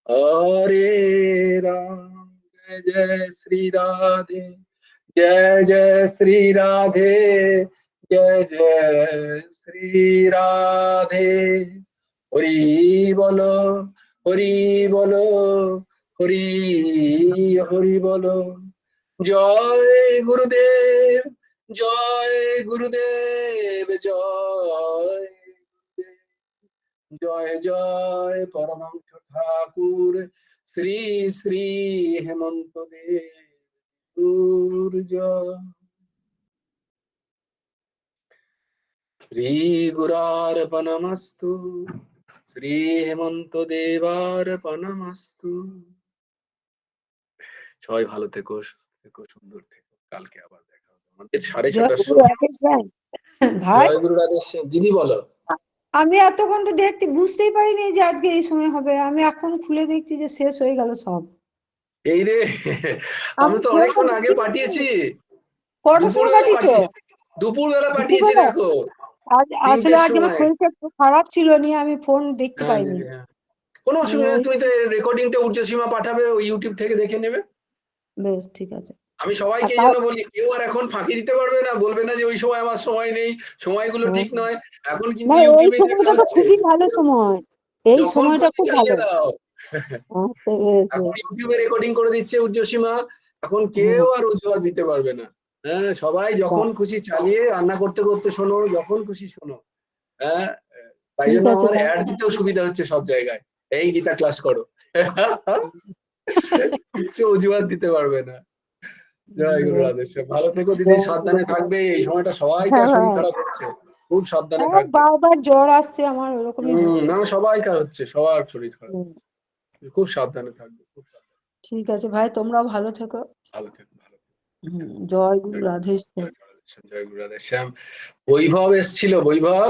হরে রাম। জয় জয় শ্রী রাধে, जय श्री राधे, जय श्री राधे। हरि बोलो हरि बोलो, हरि हरि बोलो। जय गुरुदेव, जय गुरुदेव, जय जय जय परमहंस ठाकुर श्री श्री हेमंत देव जय। श्री गुरार्पणमस्तु, श्री হেমন্ত দেবার্পণমস্তু। সবাই ভালো থেকো, সুস্থ থেকো, সুন্দর থেকো। কালকে আবার দেখা হবে আমাদের 6:30টার জয়গুরু সময়। রাধে শ্যাম। ভাই, জয় গুরু রাধে শ্যাম। দিদি বলো। আমি এতক্ষণ তো দেখতে বুঝতেই পারিনি যে আজকে এই সময় হবে। আমি এখন খুলে দেখছি যে শেষ হয়ে গেল সব। এই রে, আমি তো ফোনটা অনেকক্ষণ আগে দেখিনি। পাঠিয়েছি, কটার সময় দুপুরবেলা পাঠিয়েছো? পাঠিয়েছি, দুপুরবেলা পাঠিয়েছি দুপুরবেলা? দেখো, আসলে 3টের আজ আমার সময়। শরীরটা একটু খারাপ ছিল, নিয়ে আমি ফোন দেখতে হ্যাঁ পাইনি। দিদি, হ্যাঁ কোনো নিয়ে অসুবিধা নেই, ওই তুমি তো রেকর্ডিংটা উচ্চসীমা পাঠাবে, ওই ইউটিউব থেকে দেখে নেবে। বেশ, ঠিক আছে। আমি আর সবাইকে এই কাল, জন্য বলি, কেউ আর এখন ফাঁকি দিতে পারবে না, বলবে না যে ওই সময় আমার সময় নেই, সময়গুলো হ্যাঁ, ঠিক নয়। এখন না কিন্তু এই ইউটিউবে দেখা সময়টা তো হচ্ছে, খুবই ভালো সময়, এই যখন সময়টা খুশি খুব চালিয়ে ভালো। দাও। আচ্ছা, বেশ এখন বেশ। ইউটিউবে রেকর্ডিং করে দিচ্ছে উচ্চসীমা, এখন কেউ হ্যাঁ, আর অজুহাত দিতে পারবে না। হ্যাঁ, সবাই যখন বাস, খুশি চালিয়ে রান্না করতে করতে শোনো, যখন খুশি শোনো। হ্যাঁ, তাই ঠিক জন্য আছে আমার ভাই। অ্যাড দিতেও সুবিধা হচ্ছে সব জায়গায়, এই গীতা ক্লাস করো। কিচ্ছু অজুহাত দিতে পারবে না। জয় গুরু বেশ, রাধেশ্যাম। ভালো থেকো দিদি, জয়গুরু সাবধানে থাকবে, এই সময়টা সবাইকার হ্যাঁ শরীর ভাই, খারাপ হচ্ছে, খুব সাবধানে হ্যাঁ থাকবে। বারবার জ্বর আসছে, আমার ওরকমই হচ্ছে। না সবাইকার হচ্ছে, সবার শরীর খারাপ হুম, হচ্ছে, খুব সাবধানে থাকবে, খুব সাবধানে। ঠিক আছে ভাই, তোমরাও ভালো থেকো। ভালো থেকো, ভালো থেকো। জয় গুরু জয় গুরু রাধেশ্যাম। রাধেশ্যাম, জয় গুরু রাধেশ্যাম। বৈভব এসছিল, বৈভব।